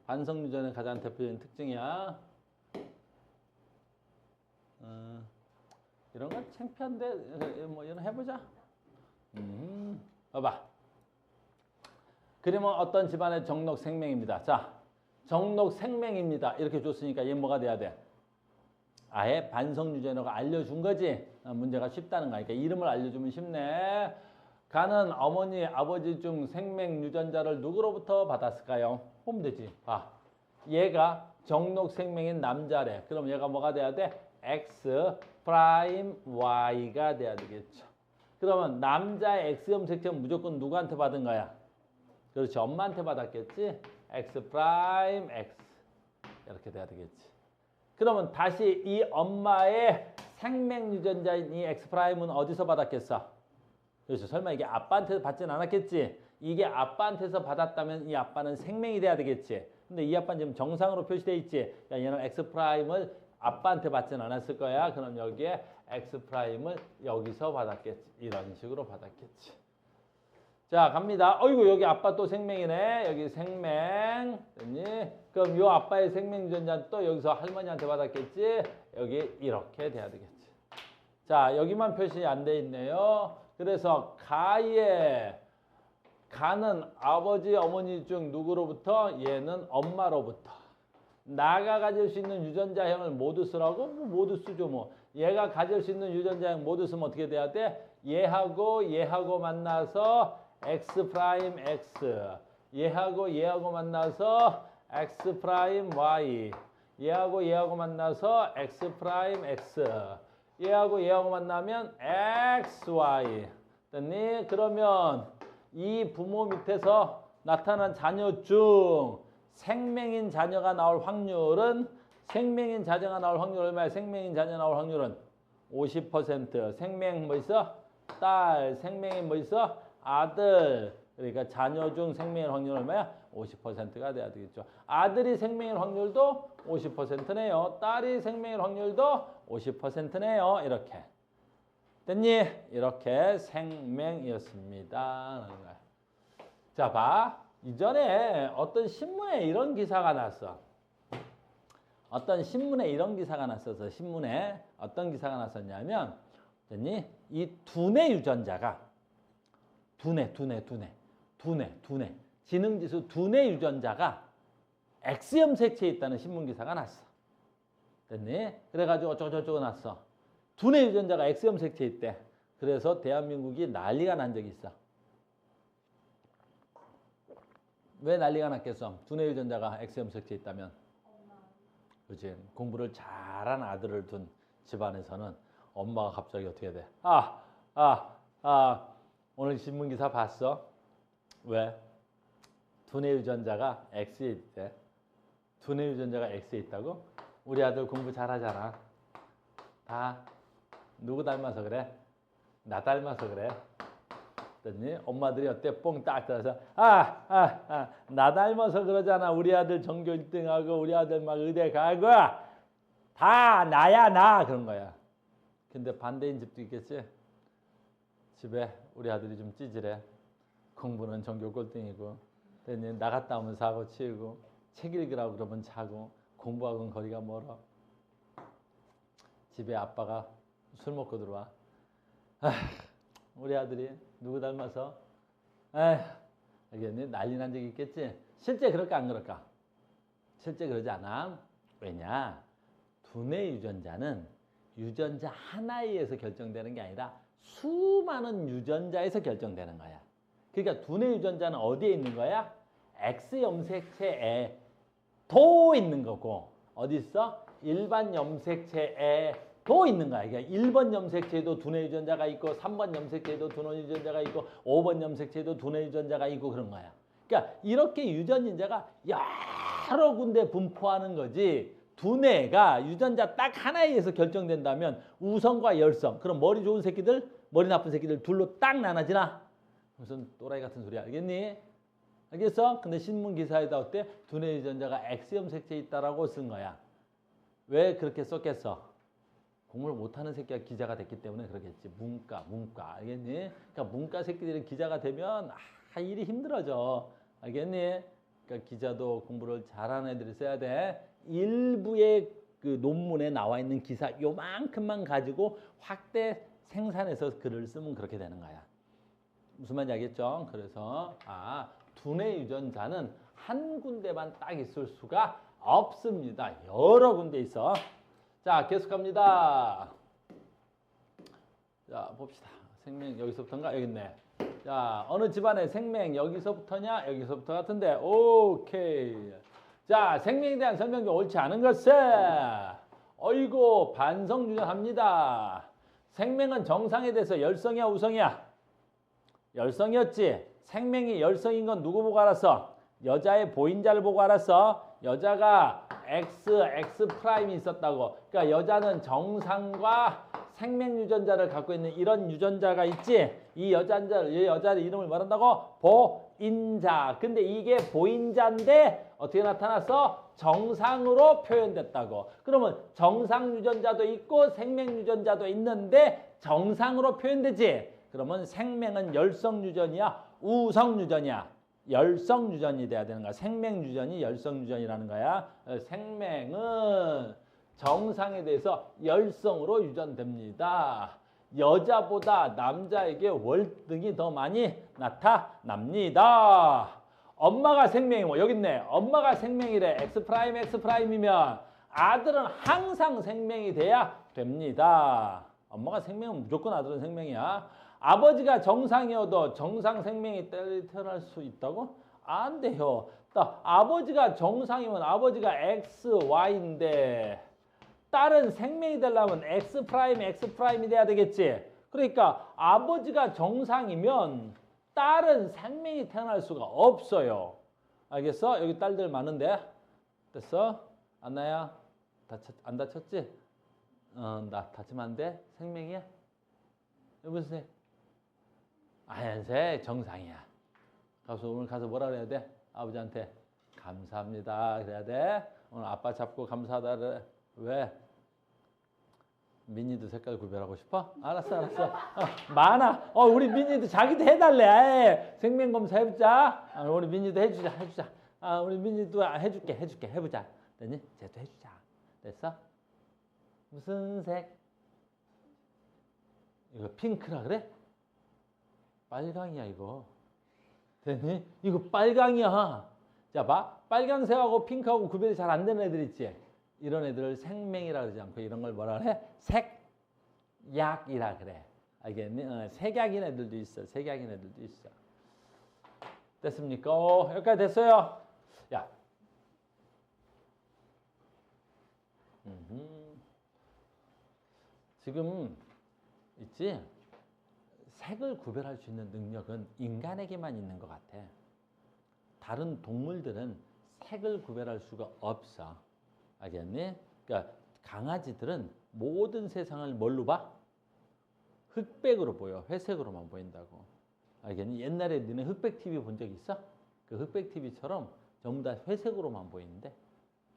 반성유전의 가장 대표적인 특징이야. 이런 건 창피한데 뭐 이런 해보자. 봐봐. 그러면 어떤 집안의 정록 생명입니다. 자, 정록 생명입니다. 이렇게 줬으니까 얘 뭐가 돼야 돼? 아예 반성유전이라고 알려준 거지. 문제가 쉽다는 거니까 이름을 알려주면 쉽네. 가는 어머니, 아버지 중 생명 유전자를 누구로부터 받았을까요? 보면 되지. 봐. 얘가 정록 생명인 남자래. 그럼 얘가 뭐가 돼야 돼? X 프라임 Y가 돼야 되겠죠. 그러면 남자의 X염색체는 무조건 누구한테 받은 거야? 그렇지. 엄마한테 받았겠지? X 프라임 X. 이렇게 돼야 되겠지. 그러면 다시 이 엄마의 생명 유전자인 이 X 프라임은 어디서 받았겠어? 그렇죠. 설마 이게 아빠한테서 받진 않았겠지? 이게 아빠한테서 받았다면 이 아빠는 생명이 돼야 되겠지? 근데 이 아빠는 지금 정상으로 표시되어 있지? 야, 얘는 X 프라임을 아빠한테 받진 않았을 거야. 그럼 여기에 X 프라임을 여기서 받았겠지. 이런 식으로 받았겠지. 자, 갑니다. 어이구, 여기 아빠 또 생명이네. 여기 생명. 됐니? 그럼 요 아빠의 생명 유전자는 또 여기서 할머니한테 받았겠지? 여기 이렇게 돼야 되겠지. 자, 여기만 표시 안 돼 있네요. 그래서 가는 아버지, 어머니 중 누구로부터? 얘는 엄마로부터. 나가 가질 수 있는 유전자형을 모두 쓰라고? 뭐 모두 쓰죠 뭐. 얘가 가질 수 있는 유전자형 모두 쓰면 어떻게 돼야 돼? 얘하고 만나서 X 프라임 X. 얘하고 만나서 X 프라임 Y. 얘하고 만나서 X 프라임 X. 얘하고 만나면 XY. 됐니? 그러면 이 부모 밑에서 나타난 자녀 중 생명인 자녀가 나올 확률은 얼마야? 생명인 자녀 나올 확률은 50%. 생명 뭐 있어? 딸. 생명인 뭐 있어? 아들. 그러니까 자녀 중 생명일 확률 얼마야? 50%가 돼야 되겠죠. 아들이 생명일 확률도 50%네요. 딸이 생명일 확률도 50%네요. 이렇게. 됐니? 이렇게 생맹이었습니다. 자, 봐. 이전에 어떤 신문에 이런 기사가 났어. 어떤 신문에 이런 기사가 났어서 신문에 어떤 기사가 났었냐면 됐니? 이 두뇌 유전자가 두뇌 지능지수 두뇌 유전자가 X염 색체에 있다는 신문 기사가 났어. 됐니? 그래가지고 어쩌고저쩌고 났어. 두뇌 유전자가 X염 색체에 있대. 그래서 대한민국이 난리가 난 적이 있어. 왜 난리가 났겠어? 두뇌 유전자가 X염 색체에 있다면. 그렇지. 공부를 잘한 아들을 둔 집안에서는 엄마가 갑자기 어떻게 돼? 오늘 신문 기사 봤어? 왜? 두뇌 유전자가 X에 있대. 두뇌 유전자가 X에 있다고? 우리 아들 공부 잘하잖아. 다 누구 닮아서 그래? 나 닮아서 그래. 그랬더니 엄마들이 어때? 뽕 딱 들어서 나 닮아서 그러잖아. 우리 아들 전교 1등하고 우리 아들 막 의대 가고 다 나야 나 그런 거야. 근데 반대인 집도 있겠지. 집에 우리 아들이 좀 찌질해. 공부는 전교 꼴등이고 그랬더니 나갔다 오면 사고 치우고 책 읽으라고 그러면 자고 공부하고는 거리가 멀어. 집에 아빠가 술 먹고 들어와. 우리 아들이 누구 닮아서? 알겠니? 난리 난 적이 있겠지? 실제 그럴까 안 그럴까? 실제 그러지 않아. 왜냐? 두뇌 유전자는 유전자 하나에 의해서 결정되는 게 아니라 수많은 유전자에서 결정되는 거야. 그러니까 두뇌 유전자는 어디에 있는 거야? X 염색체에 도 있는 거고 어디 있어? 일반 염색체에 도 있는 거야. 그러니까 1번 염색체에도 두뇌 유전자가 있고 3번 염색체에도 두뇌 유전자가 있고 5번 염색체에도 두뇌 유전자가 있고 그런 거야. 그러니까 이렇게 유전인자가 여러 군데 분포하는 거지. 두뇌가 유전자 딱 하나에 의해서 결정된다면 우성과 열성. 그럼 머리 좋은 새끼들, 머리 나쁜 새끼들 둘로 딱 나눠지나? 무슨 또라이 같은 소리야. 알겠니? 알겠어? 근데 신문 기사에다 어때? 두뇌 유전자가 X 염색체에 있다라고 쓴 거야. 왜 그렇게 썼겠어? 공부를 못하는 새끼가 기자가 됐기 때문에 그러겠지. 문과. 알겠니? 그러니까 문과 새끼들이 기자가 되면 일이 힘들어져. 알겠니? 그러니까 기자도 공부를 잘하는 애들이 써야 돼. 일부의 그 논문에 나와 있는 기사 요만큼만 가지고 확대 생산해서 글을 쓰면 그렇게 되는 거야. 무슨 말인지 알겠죠? 그래서 두뇌 유전자는 한 군데만 딱 있을 수가 없습니다. 여러 군데 있어. 자, 계속합니다. 자, 봅시다. 생명 여기서부터인가? 여기 있네. 자, 어느 집안의 생명 여기서부터냐? 여기서부터 같은데. 오케이. 자, 생명에 대한 설명 중 옳지 않은 것은 어이구 반성유전합니다. 생명은 정상에 대해서 열성이야 우성이야? 열성이었지. 생명이 열성인 건 누구 보고 알았어? 여자의 보인자를 보고 알았어. 여자가 X 프라임이 있었다고. 그러니까 여자는 정상과 생명 유전자를 갖고 있는 이런 유전자가 있지. 이 여자의 이름을 말한다고? 보인자. 근데 이게 보인자인데 어떻게 나타났어? 정상으로 표현됐다고. 그러면 정상 유전자도 있고 생명 유전자도 있는데 정상으로 표현되지. 그러면 생명은 열성 유전이야? 우성 유전이야? 열성 유전이 돼야 되는 거야. 생명 유전이 열성 유전이라는 거야. 생명은 정상에 대해서 열성으로 유전됩니다. 여자보다 남자에게 월등히 더 많이 나타납니다. 엄마가 생명이고 여기 있네. 엄마가 생명이래. X'X'이면 아들은 항상 생명이 돼야 됩니다. 엄마가 생명은 무조건 아들은 생명이야. 아버지가 정상이어도 정상 생명이 태어날 수 있다고? 안 돼요. 아버지가 정상이면 아버지가 XY인데 딸은 생명이 되려면 X'X'이 돼야 되겠지. 그러니까 아버지가 정상이면 딸은 생명이 태어날 수가 없어요. 알겠어? 여기 딸들 많은데. 됐어? 안나야? 안 다쳤지? 나 다치면 안 돼? 생명이야? 무슨 색? 하얀색 정상이야. 가서 오늘 가서 뭐라 그래야 돼? 아버지한테 감사합니다 그래야 돼. 오늘 아빠 잡고 감사하다 그래. 왜? 민니도 색깔 구별하고 싶어? 알았어. 많아. 우리 민니도 자기도 해달래. 생명검사 해보자. 우리 민니도 해주자. 우리 민니도 해줄게. 해보자. 됐니? 쟤도 해주자. 됐어? 무슨 색? 이거 핑크라 그래? 빨강이야 이거. 됐니? 이거 빨강이야. 자 봐. 빨강색하고 핑크하고 구별이 잘 안 되는 애들 있지? 이런 애들을 생맹이라 그러지 않고 이런 걸 뭐라 그래? 색약이라 그래. 알겠니? 색약인 애들도 있어. 됐습니까? 여기까지 됐어요. 야. 지금 있지? 색을 구별할 수 있는 능력은 인간에게만 있는 것 같아. 다른 동물들은 색을 구별할 수가 없어. 알겠니? 그러니까 강아지들은 모든 세상을 뭘로 봐? 흑백으로 보여. 회색으로만 보인다고. 알겠니? 옛날에 너네 흑백 TV 본 적 있어? 그 흑백 TV처럼 전부 다 회색으로만 보이는데.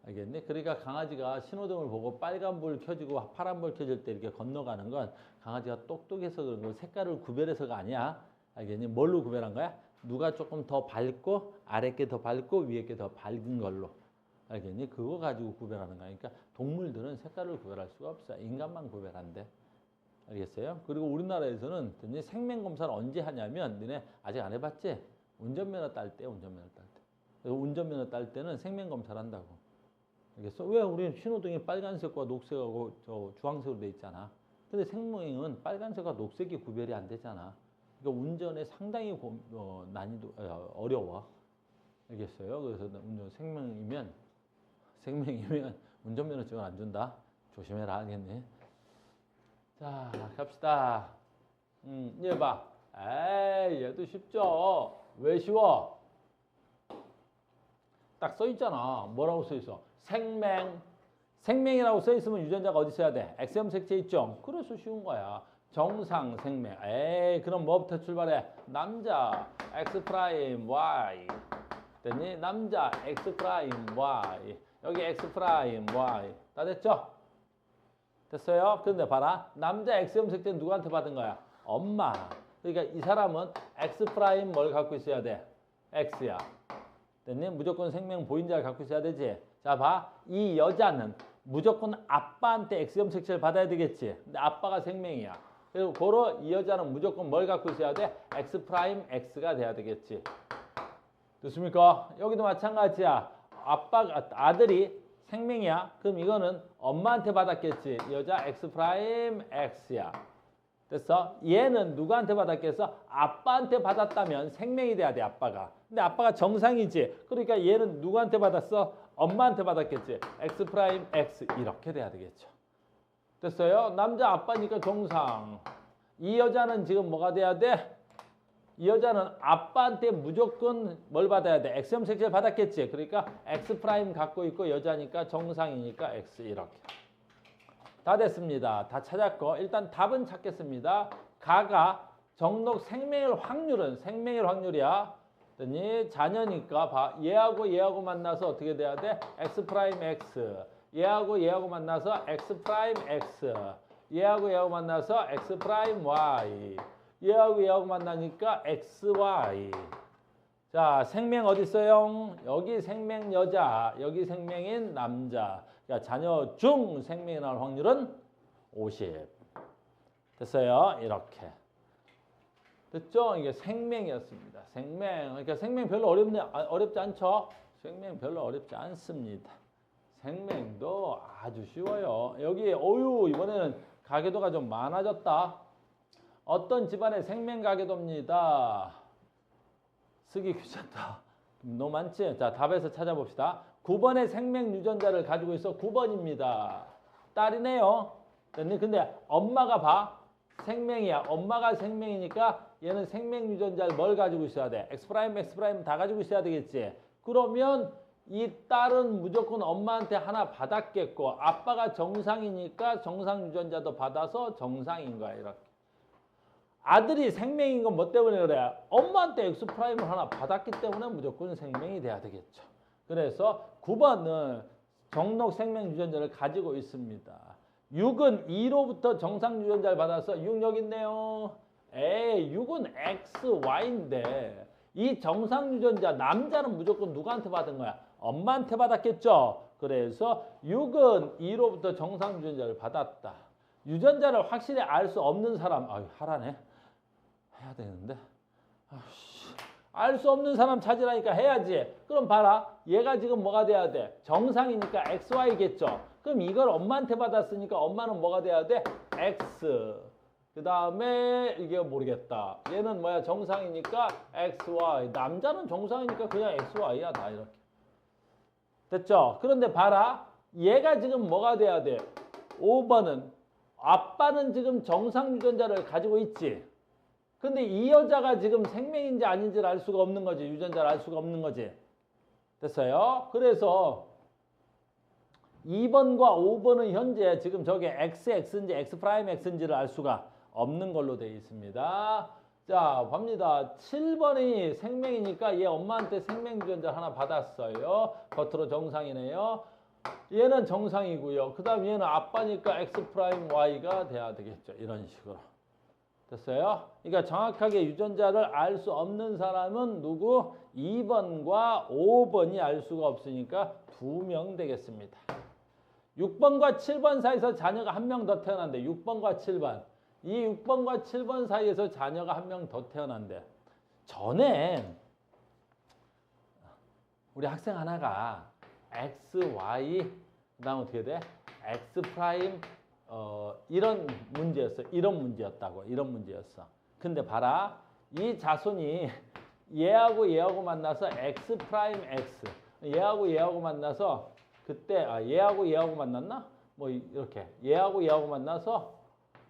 알겠니? 그러니까 강아지가 신호등을 보고 빨간불 켜지고 파란불 켜질 때 이렇게 건너가는 건 강아지가 똑똑해서 그런 거 색깔을 구별해서가 아니야. 알겠니? 뭘로 구별한 거야? 누가 조금 더 밝고 아래 게 더 밝고 위에 게 더 밝은 걸로. 알겠니? 그거 가지고 구별하는 거야. 그러니까 동물들은 색깔을 구별할 수가 없어. 인간만 구별한대. 알겠어요? 그리고 우리나라에서는 생명검사를 언제 하냐면 너네 아직 안 해봤지? 운전면허 딸 때. 운전면허 딸 때는 생명검사를 한다고. 알겠어? 왜? 우리는 신호등이 빨간색과 녹색하고 주황색으로 돼 있잖아. 근데 생명은 빨간색과 녹색이 구별이 안 되잖아. 그러니까 운전에 상당히 난이도 어려워. 알겠어요? 그래서 생명이면 운전면허증을 안 준다. 조심해라. 알겠니? 자, 갑시다. 얘 봐. 에이, 얘도 쉽죠? 왜 쉬워? 딱 써 있잖아. 뭐라고 써 있어? 생명이라고 써 있으면 유전자가 어디 있어야 돼? X형 색채 있죠? 그래서 쉬운 거야. 정상 생명. 에이, 그럼 뭐부터 출발해? 남자 X 프라임 Y. 됐니? 남자 X 프라임 Y. 여기 X 프라임 Y. 다 됐죠? 됐어요? 근데 봐라. 남자 X형 색채 누구한테 받은 거야? 엄마. 그러니까 이 사람은 X 프라임 뭘 갖고 있어야 돼? X야. 됐니? 무조건 생명 보인자를 갖고 있어야 되지. 자, 봐. 이 여자는 무조건 아빠한테 X형 색채를 받아야 되겠지. 근데 아빠가 생명이야. 그리고 고로 이 여자는 무조건 뭘 갖고 있어야 돼? X 프라임 X가 돼야 되겠지. 됐습니까? 여기도 마찬가지야. 아들이 생명이야. 그럼 이거는 엄마한테 받았겠지. 여자 X 프라임 X야. 됐어? 얘는 누구한테 받았겠어? 아빠한테 받았다면 생명이 돼야 돼, 아빠가. 근데 아빠가 정상이지. 그러니까 얘는 누구한테 받았어? 엄마한테 받았겠지. X 프라임 X 이렇게 돼야 되겠죠. 됐어요? 남자 아빠니까 정상. 이 여자는 지금 뭐가 돼야 돼? 이 여자는 아빠한테 무조건 뭘 받아야 돼? X형 색채를 받았겠지. 그러니까 X 프라임 갖고 있고 여자니까 정상이니까 X 이렇게. 다 됐습니다. 다 찾았고 일단 답은 찾겠습니다. 가가 정록 생명일 확률이야. 됐니? 자녀니까 봐. 얘하고 만나서 어떻게 돼야 돼? X 프라임 X. 얘하고 만나서 X 프라임 X. 얘하고 만나서 X 프라임 Y. 얘하고 만나니까 XY. 자, 생명 어디 있어요? 여기 생명 여자, 여기 생명인 남자. 야, 자녀 중 생명이 나올 확률은 50. 됐어요? 이렇게. 됐죠? 이게 생명이었습니다. 생명. 그러니까 생명 별로 어렵지 않죠? 생명 별로 어렵지 않습니다. 생명도 아주 쉬워요. 여기 이번에는 가계도가 좀 많아졌다. 어떤 집안의 생명 가계도입니다. 쓰기 귀찮다. 너무 많지? 자, 답에서 찾아봅시다. 9번의 생명 유전자를 가지고 있어. 9번입니다. 딸이네요. 근데 엄마가 봐. 생명이야. 엄마가 생명이니까 얘는 생명 유전자를 뭘 가지고 있어야 돼? X 프라임 다 가지고 있어야 되겠지. 그러면 이 딸은 무조건 엄마한테 하나 받았겠고 아빠가 정상이니까 정상 유전자도 받아서 정상인 거야. 이렇게. 아들이 생명인 건 뭐 때문에 그래? 엄마한테 X 프라임을 하나 받았기 때문에 무조건 생명이 돼야 되겠죠. 그래서 9번은 정록 생명 유전자를 가지고 있습니다. 6은 2로부터 정상 유전자를 받아서 6 여기 있네요. 6은 XY인데 이 정상 유전자 남자는 무조건 누구한테 받은 거야? 엄마한테 받았겠죠. 그래서 6은 2로부터 정상 유전자를 받았다. 유전자를 확실히 알 수 없는 사람, 하라네. 해야 되는데. 알 수 없는 사람 찾으라니까 해야지. 그럼 봐라. 얘가 지금 뭐가 돼야 돼? 정상이니까 XY겠죠. 그럼 이걸 엄마한테 받았으니까 엄마는 뭐가 돼야 돼? X. 그 다음에 이게 모르겠다. 얘는 뭐야? 정상이니까 XY. 남자는 정상이니까 그냥 XY야. 다 이렇게. 됐죠? 그런데 봐라. 얘가 지금 뭐가 돼야 돼? 5번은 아빠는 지금 정상 유전자를 가지고 있지. 근데 이 여자가 지금 생명인지 아닌지를 알 수가 없는 거지. 유전자를 알 수가 없는 거지. 됐어요? 그래서 2번과 5번은 현재 지금 저게 XX인지 X'X인지를 알 수가 없는 걸로 되어 있습니다. 자, 봅니다. 7번이 생명이니까 얘 엄마한테 생명 유전자 하나 받았어요. 겉으로 정상이네요. 얘는 정상이고요. 그 다음 얘는 아빠니까 X'Y가 돼야 되겠죠. 이런 식으로. 됐어요? 그러니까 정확하게 유전자를 알 수 없는 사람은 누구? 2번과 5번이 알 수가 없으니까 2명 되겠습니다. 6번과 7번 사이에서 자녀가 한 명 더 태어난대. 6번과 7번. 이 6번과 7번 사이에서 자녀가 한 명 더 태어난대. 전에 우리 학생 하나가 X, Y, 그 다음 어떻게 돼? X 프라임, 이런 문제였어. 이런 문제였다고. 이런 문제였어. 근데 봐라. 이 자손이 얘하고 만나서 X 프라임 X. 얘하고 만나서 그때, 얘하고 만났나? 뭐 이렇게. 얘하고 만나서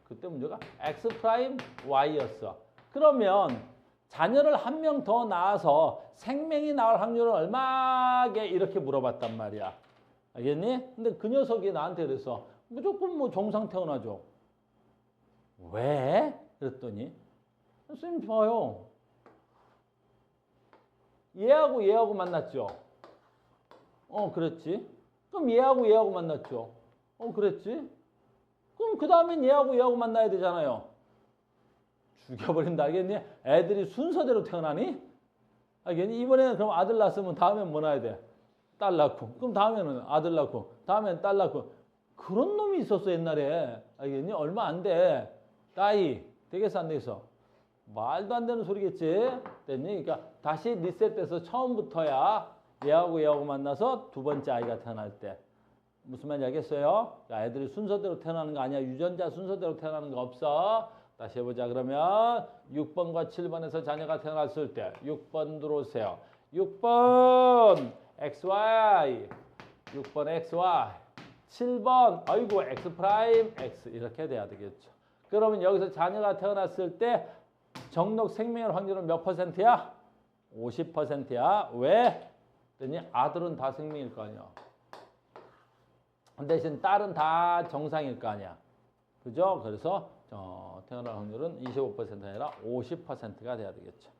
그때 문제가 X 프라임 Y였어. 그러면 자녀를 한 명 더 낳아서 생명이 나올 확률은 얼마게? 이렇게 물어봤단 말이야. 알겠니? 근데 그 녀석이 나한테 그래서 무조건 뭐 정상 태어나죠. 왜? 그랬더니 선생님 봐요. 얘하고 만났죠. 그랬지. 그럼 얘하고 만났죠. 그랬지. 그럼 그 다음엔 얘하고 만나야 되잖아요. 죽여버린다. 알겠니? 애들이 순서대로 태어나니? 알겠니? 이번에는 그럼 아들 낳았으면 다음엔 뭐 낳아야 돼? 딸 낳고. 그럼 다음에는 아들 낳고. 다음엔 딸 낳고. 그런 놈이 있었어 옛날에. 알겠니? 얼마 안 돼. 따이. 되겠어 안 되겠어? 말도 안 되는 소리겠지? 됐니? 그러니까 다시 리셋돼서 처음부터야 얘하고 만나서 두 번째 아이가 태어날 때. 무슨 말인지 알겠어요? 그러니까 애들이 순서대로 태어나는 거 아니야. 유전자 순서대로 태어나는 거 없어. 다시 해보자. 그러면 6번과 7번에서 자녀가 태어났을 때 6번 들어오세요. 6번 XY 6번 XY 7번 아이고 X 프라임 X 이렇게 돼야 되겠죠. 그러면 여기서 자녀가 태어났을 때 정록 생명의 확률은 몇 %야? 50%야. 왜? 그랬더니 아들은 다 생명일 거 아니야. 대신 딸은 다 정상일 거 아니야. 그죠? 그래서 태어날 확률은 25%가 아니라 50%가 돼야 되겠죠.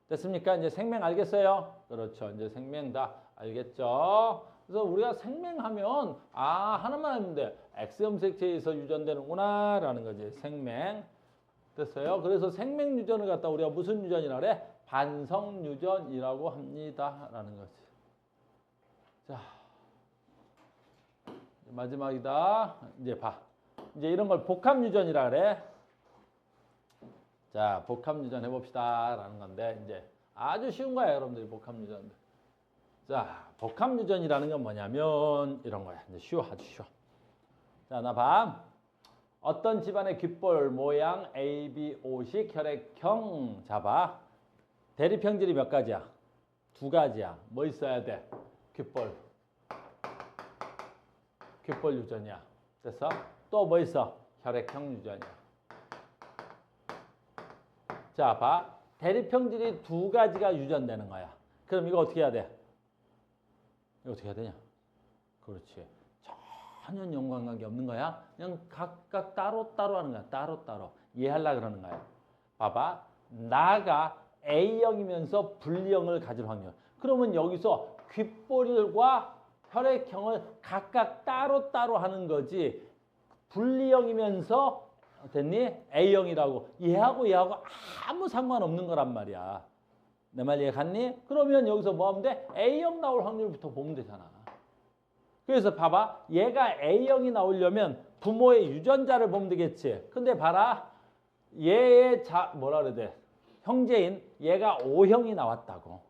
됐습니까? 이제 생명 알겠어요? 그렇죠. 이제 생명 다 알겠죠? 그래서 우리가 생명하면 하나만 하면 돼. X염색체에서 유전되는구나 라는 거지. 생명. 됐어요? 그래서 생명 유전을 갖다 우리가 무슨 유전이라 그래? 반성 유전이라고 합니다. 라는 거지. 자, 마지막이다. 이제 봐. 이제 이런 걸 복합 유전이라 그래. 자, 복합 유전 해봅시다. 라는 건데, 이제 아주 쉬운 거야, 여러분들이 복합 유전. 자, 복합 유전이라는 건 뭐냐면, 이런 거야. 이제 쉬워, 아주 쉬워. 자, 나 봐. 어떤 집안의 귓볼 모양 ABO식 혈액형. 자, 봐. 대립형질이 몇 가지야? 2가지야. 뭐 있어야 돼? 귓볼 유전이야. 됐어? 또 뭐 있어? 혈액형 유전이야. 자, 봐. 대립형질이 2가지가 유전되는 거야. 그럼 이거 어떻게 해야 돼? 이거 어떻게 해야 되냐? 그렇지. 전혀 연관관계 없는 거야. 그냥 각각 따로따로 하는 거야. 따로따로. 이해하려고 그러는 거야. 봐봐. 나가 A형이면서 분리형을 가질 확률. 그러면 여기서 귓볼과 혈액형을 각각 따로따로 하는 거지. 분리형이면서 됐니? A형이라고. 얘하고 아무 상관없는 거란 말이야. 내 말 이해 갔니? 그러면 여기서 뭐 하면 돼? A형 나올 확률부터 보면 되잖아. 그래서 봐봐. 얘가 A형이 나오려면 부모의 유전자를 보면 되겠지. 근데 봐라. 얘의 뭐라 그래야 돼? 형제인 얘가 O형이 나왔다고.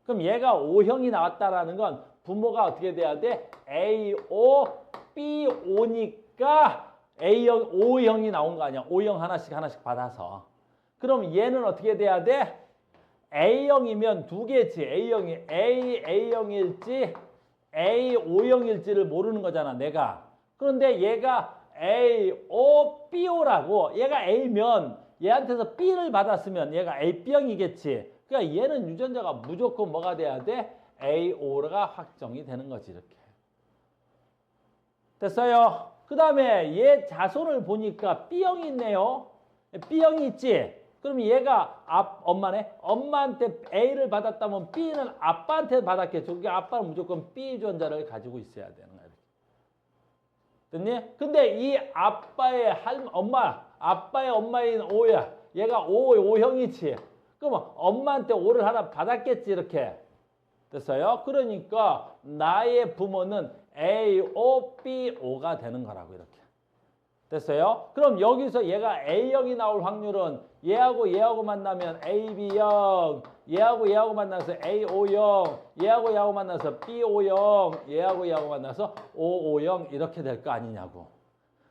그럼 얘가 O형이 나왔다라는 건 부모가 어떻게 돼야 돼? AO, BO니까 A형, O형이 나온 거 아니야. O형 하나씩 받아서. 그럼 얘는 어떻게 돼야 돼? A형이면 두 개지. A형이 A형일지 A, O형일지를 모르는 거잖아, 내가. 그런데 얘가 A, O, BO라고. 얘가 A면 얘한테서 B를 받았으면 얘가 AB형이겠지. 그러니까 얘는 유전자가 무조건 뭐가 돼야 돼? AO가 확정이 되는 거지, 이렇게. 됐어요? 그 다음에 얘 자손을 보니까 B형이 있네요. B형이 있지? 그럼 얘가 엄마네? 엄마한테 A를 받았다면 B는 아빠한테 받았겠죠. 그러니까 아빠는 무조건 B 유전자를 가지고 있어야 되는 거야. 됐니? 근데 이 아빠의 아빠의 엄마인 O야. 얘가 O형이지. 그럼 엄마한테 O를 하나 받았겠지, 이렇게. 됐어요? 그러니까 나의 부모는 AO, BO가 되는 거라고, 이렇게. 됐어요? 그럼 여기서 얘가 A형이 나올 확률은 얘하고 만나면 AB형, 얘하고 만나서 AO형, 얘하고 만나서 BO형, 얘하고 만나서 OO형 이렇게 될 거 아니냐고.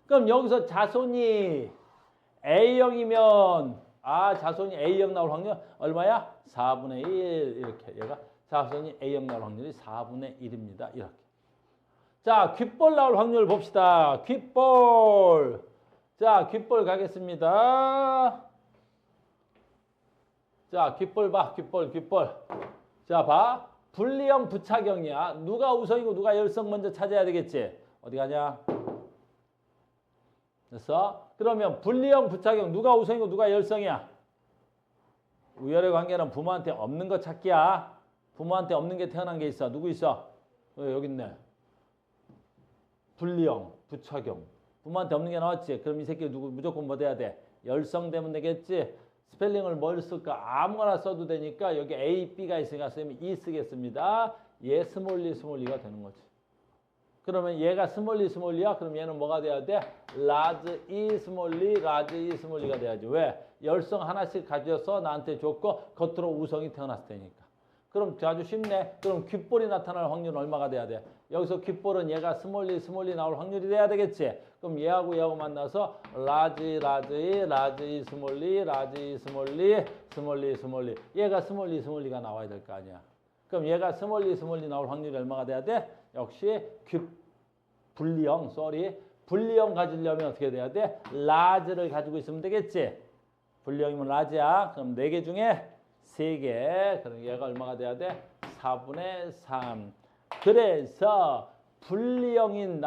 그럼 여기서 자손이 A형이면 자손이 A형 나올 확률 얼마야? 4분의 1 이렇게. 얘가 자손이 A형 나올 확률이 4분의 1입니다. 이렇게. 자, 귓볼 나올 확률 봅시다. 귓볼. 자, 귓볼 가겠습니다. 자, 귓볼 봐. 귓볼. 자, 봐. 분리형 부착형이야. 누가 우성이고 누가 열성 먼저 찾아야 되겠지. 어디 가냐? 됐어? 그러면 분리형 부착형 누가 우성이고 누가 열성이야? 우열의 관계는 부모한테 없는 거 찾기야. 부모한테 없는 게 태어난 게 있어. 누구 있어? 여기 있네. 분리형, 부착형. 부모한테 없는 게 나왔지. 그럼 이 새끼 무조건 뭐 돼야 돼? 열성되면 되겠지. 스펠링을 뭘 쓸까? 아무거나 써도 되니까 여기 A, B가 있으니까 선생님이 E 쓰겠습니다. 얘 스몰리, 스몰리가 되는 거지. 그러면 얘가 스몰리야? 그럼 얘는 뭐가 돼야 돼? 라지 E 스몰리, 라지 E 스몰리가 돼야지. 왜? 열성 하나씩 가져서 나한테 줬고 겉으로 우성이 태어났을 테니까. 그럼 아주 쉽네. 그럼 귓볼이 나타날 확률은 얼마가 돼야 돼? 여기서 귓볼은 얘가 스몰리 나올 확률이 돼야 되겠지. 그럼 얘하고 만나서 라지 스몰리. 얘가 스몰리가 나와야 될 거 아니야. 그럼 얘가 스몰리 나올 확률이 얼마가 돼야 돼? 역시 분리형 가지려면 어떻게 돼야 돼? 라지를 가지고 있으면 되겠지. 분리형이면 라지야. 그럼 4개 중에 3개. 그럼 얘가 얼마가 돼야 돼? 4분의 3. 그래서 분리형인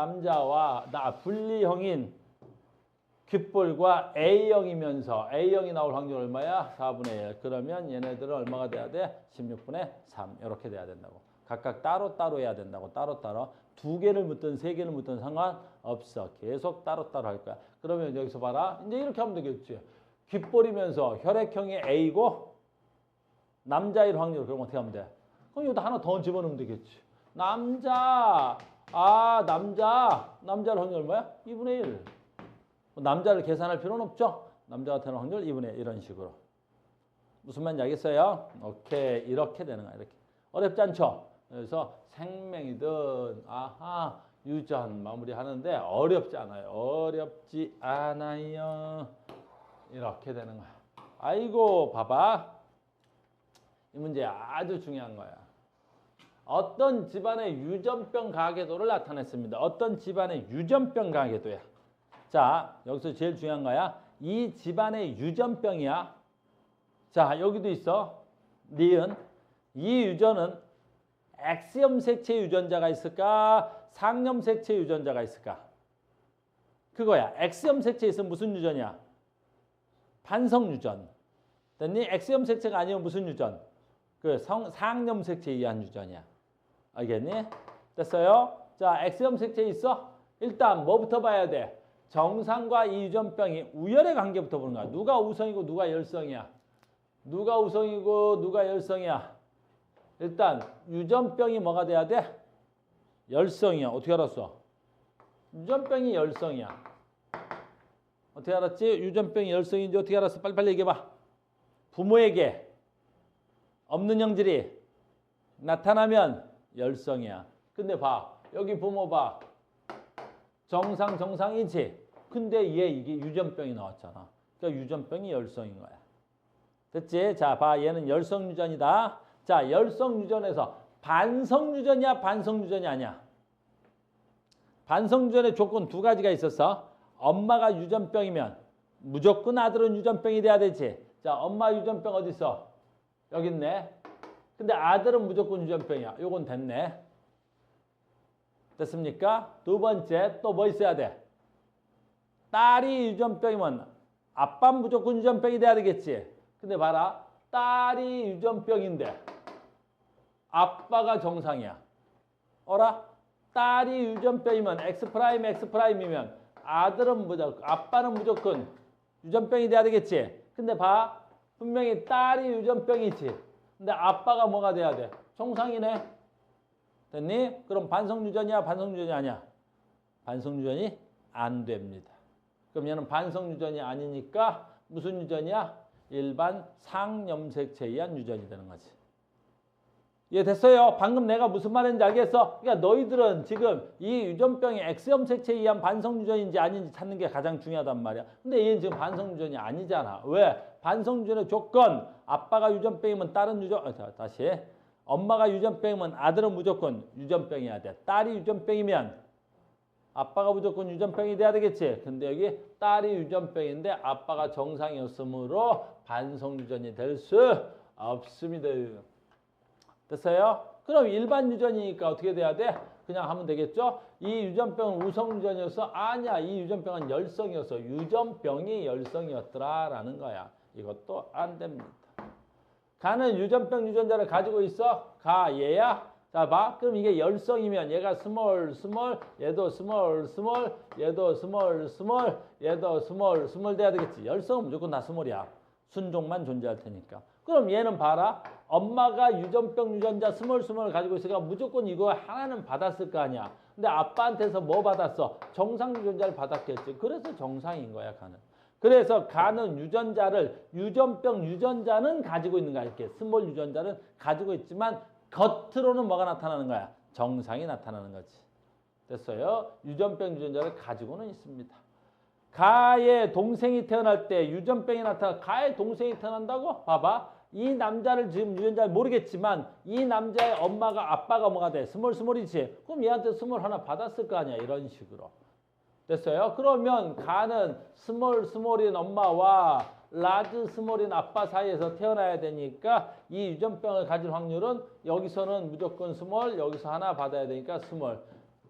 분리형인 귓볼과 A형이면서 A형이 나올 확률 얼마야? 4분의 1. 그러면 얘네들은 얼마가 돼야 돼? 16분의 3. 이렇게 돼야 된다고. 각각 따로따로 해야 된다고. 따로따로. 2개를 묻든 3개를 묻든 상관없어. 계속 따로따로 할 거야. 그러면 여기서 봐라. 이제 이렇게 하면 되겠지. 귓볼이면서 혈액형이 A고 남자일 확률. 그럼 어떻게 하면 돼? 그럼 여기다 하나 더 집어넣으면 되겠지. 남자일 확률 얼마야? 2분의 1. 남자를 계산할 필요는 없죠. 남자가 되는 확률 2분의 1 이런 식으로. 무슨 말인지 알겠어요? 오케이. 이렇게 되는 거야. 이렇게. 어렵지 않죠? 그래서 생명이든 유전 마무리하는데 어렵지 않아요. 이렇게 되는 거야. 아이고 봐봐. 이 문제 아주 중요한 거야. 어떤 집안의 유전병 가계도를 나타냈습니다. 어떤 집안의 유전병 가계도야. 자, 여기서 제일 중요한 거야. 이 집안의 유전병이야. 자, 여기도 있어. 니은. 이 유전은 X염색체 유전자가 있을까? 상염색체 유전자가 있을까? 그거야. X염색체 있으면 무슨 유전이야? 반성 유전. 됐니? X염색체가 아니면 무슨 유전? 그 상염색체에 의한 유전이야. 알겠니? 됐어요? 자, X염색체 있어? 일단 뭐부터 봐야 돼? 정상과 이 유전병이 우열의 관계부터 보는 거야. 누가 우성이고 누가 열성이야? 누가 우성이고 누가 열성이야? 일단 유전병이 뭐가 돼야 돼? 열성이야. 어떻게 알았어? 유전병이 열성이야. 어떻게 알았지? 유전병이 열성인지 어떻게 알았어? 빨리빨리 얘기해봐. 부모에게 없는 형질이 나타나면 열성이야. 근데 봐. 여기 부모 봐. 정상이지. 근데 이게 유전병이 나왔잖아. 그러니까 유전병이 열성인 거야. 됐지? 자, 봐. 얘는 열성 유전이다. 자, 열성 유전에서 반성 유전이야, 반성 유전이 아니야. 반성 유전의 조건 두 가지가 있었어. 엄마가 유전병이면 무조건 아들은 유전병이 돼야 되지. 자, 엄마 유전병 어디 있어? 여기 있네. 근데 아들은 무조건 유전병이야. 요건 됐네. 됐습니까? 두 번째 또 뭐 있어야 돼? 딸이 유전병이면 아빠는 무조건 유전병이 돼야 되겠지. 근데 봐라. 딸이 유전병인데 아빠가 정상이야. 어라? 딸이 유전병이면 X'X'이면 아빠는 무조건 유전병이 돼야 되겠지. 근데 봐. 분명히 딸이 유전병이지. 근데 아빠가 뭐가 돼야 돼? 정상이네. 됐니? 그럼 반성유전이야, 반성유전이 아니야? 반성유전이 안 됩니다. 그럼 얘는 반성유전이 아니니까 무슨 유전이야? 일반 상염색체에 의한 유전이 되는 거지. 이해됐어요? 방금 내가 무슨 말인지 알겠어? 그러니까 너희들은 지금 이 유전병이 X염색체에 의한 반성유전인지 아닌지 찾는 게 가장 중요하단 말이야. 근데 얘는 지금 반성유전이 아니잖아. 왜? 반성유전의 조건, 아빠가 유전병이면 딸은 다시. 엄마가 유전병이면 아들은 무조건 유전병이어야 돼. 딸이 유전병이면 아빠가 무조건 유전병이 돼야 되겠지. 근데 여기 딸이 유전병인데 아빠가 정상이었으므로 반성유전이 될 수 없습니다. 됐어요? 그럼 일반 유전이니까 어떻게 돼야 돼? 그냥 하면 되겠죠? 이 유전병은 우성 유전이어서 아니야. 이 유전병은 열성이어서 유전병이 열성이었더라라는 거야. 이것도 안 됩니다. 가는 유전병 유전자를 가지고 있어? 가 얘야? 자 봐. 그럼 이게 열성이면 얘가 스몰 얘도 스몰 얘도 스몰 얘도 스몰 돼야 되겠지. 열성은 무조건 다 스몰이야. 순종만 존재할 테니까. 그럼 얘는 봐라. 엄마가 유전병 유전자 스몰을 가지고 있으니까 무조건 이거 하나는 받았을 거 아니야. 근데 아빠한테서 뭐 받았어? 정상 유전자를 받았겠지. 그래서 정상인 거야, 가는. 그래서 가는 유전자를 유전병 유전자는 가지고 있는 거야. 이렇게 스몰 유전자는 가지고 있지만 겉으로는 뭐가 나타나는 거야? 정상이 나타나는 거지. 됐어요? 유전병 유전자를 가지고는 있습니다. 가의 동생이 태어날 때 유전병이 나타나 가의 동생이 태어난다고? 봐봐. 이 남자를 지금 유전자를 모르겠지만 이 남자의 엄마가 아빠가 뭐가 돼? 스몰이지. 그럼 얘한테 스몰 하나 받았을 거 아니야. 이런 식으로. 됐어요? 그러면 가는 스몰인 엄마와 라지 스몰인 아빠 사이에서 태어나야 되니까 이 유전병을 가질 확률은 여기서는 무조건 스몰, 여기서 하나 받아야 되니까 스몰.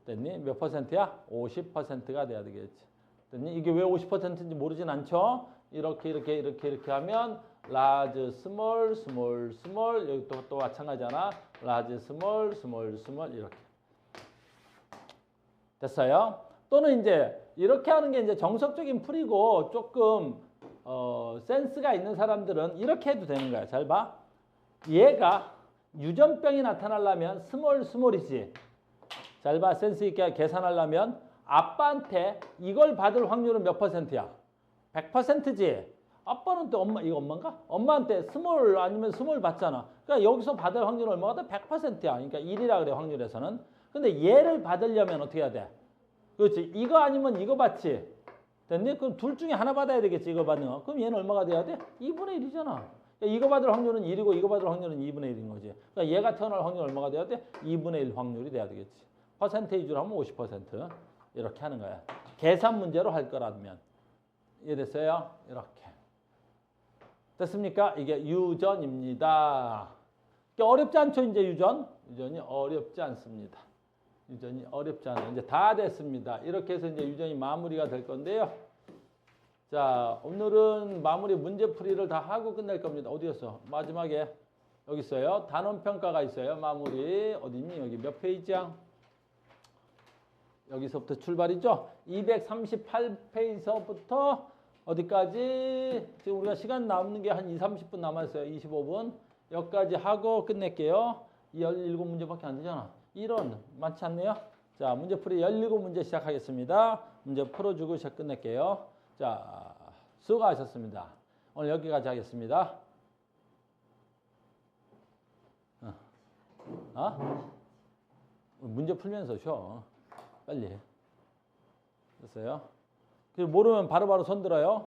됐니? 몇 %야? 50%가 돼야 되겠지. 됐니? 이게 왜 50%인지 모르진 않죠? 이렇게 하면 라지 스몰 여기 또 마찬가지잖아. 라지 스몰 이렇게. 됐어요? 또는 이제 이렇게 하는 게 이제 정석적인 풀이고 조금 센스가 있는 사람들은 이렇게 해도 되는 거야. 잘 봐. 얘가 유전병이 나타나려면 스몰이지. 잘 봐. 센스 있게 계산하려면 아빠한테 이걸 받을 확률은 몇 %야? 100%지. 아빠는 또 이거 엄마인가? 엄마한테 스몰 아니면 스몰 받잖아. 그러니까 여기서 받을 확률은 얼마가 돼? 100%야. 그러니까 1이라 그래, 확률에서는. 근데 얘를 받으려면 어떻게 해야 돼? 그렇지. 이거 아니면 이거 받지. 됐니? 그럼 둘 중에 하나 받아야 되겠지. 이거 받는 거. 그럼 얘는 얼마가 돼야 돼? 2분의 1이잖아. 그러니까 이거 받을 확률은 1이고 이거 받을 확률은 2분의 1인 거지. 그러니까 얘가 태어날 확률 얼마가 돼야 돼? 2분의 1 확률이 돼야 되겠지. 퍼센테이지로 하면 50%. 이렇게 하는 거야. 계산 문제로 할 거라면. 이해됐어요? 이렇게. 됐습니까? 이게 유전입니다. 어렵지 않죠? 이제 유전이 어렵지 않습니다. 유전이 어렵지 않아요. 이제 다 됐습니다. 이렇게 해서 이제 유전이 마무리가 될 건데요. 자, 오늘은 마무리 문제풀이를 다 하고 끝낼 겁니다. 어디였어? 마지막에 여기 있어요. 단원평가가 있어요. 마무리. 어디니? 여기 몇 페이지야? 여기서부터 출발이죠. 238페이지서부터 어디까지? 지금 우리가 시간 남는 게 한 30분 남았어요. 25분. 여기까지 하고 끝낼게요. 이 17문제밖에 안 되잖아. 이런 많지 않네요. 자, 문제풀이 17문제 시작하겠습니다. 문제 풀어주고 시작 끝낼게요. 자, 수고하셨습니다. 오늘 여기까지 하겠습니다. 문제 풀면서 쉬어. 빨리. 됐어요? 모르면 바로바로 손 들어요.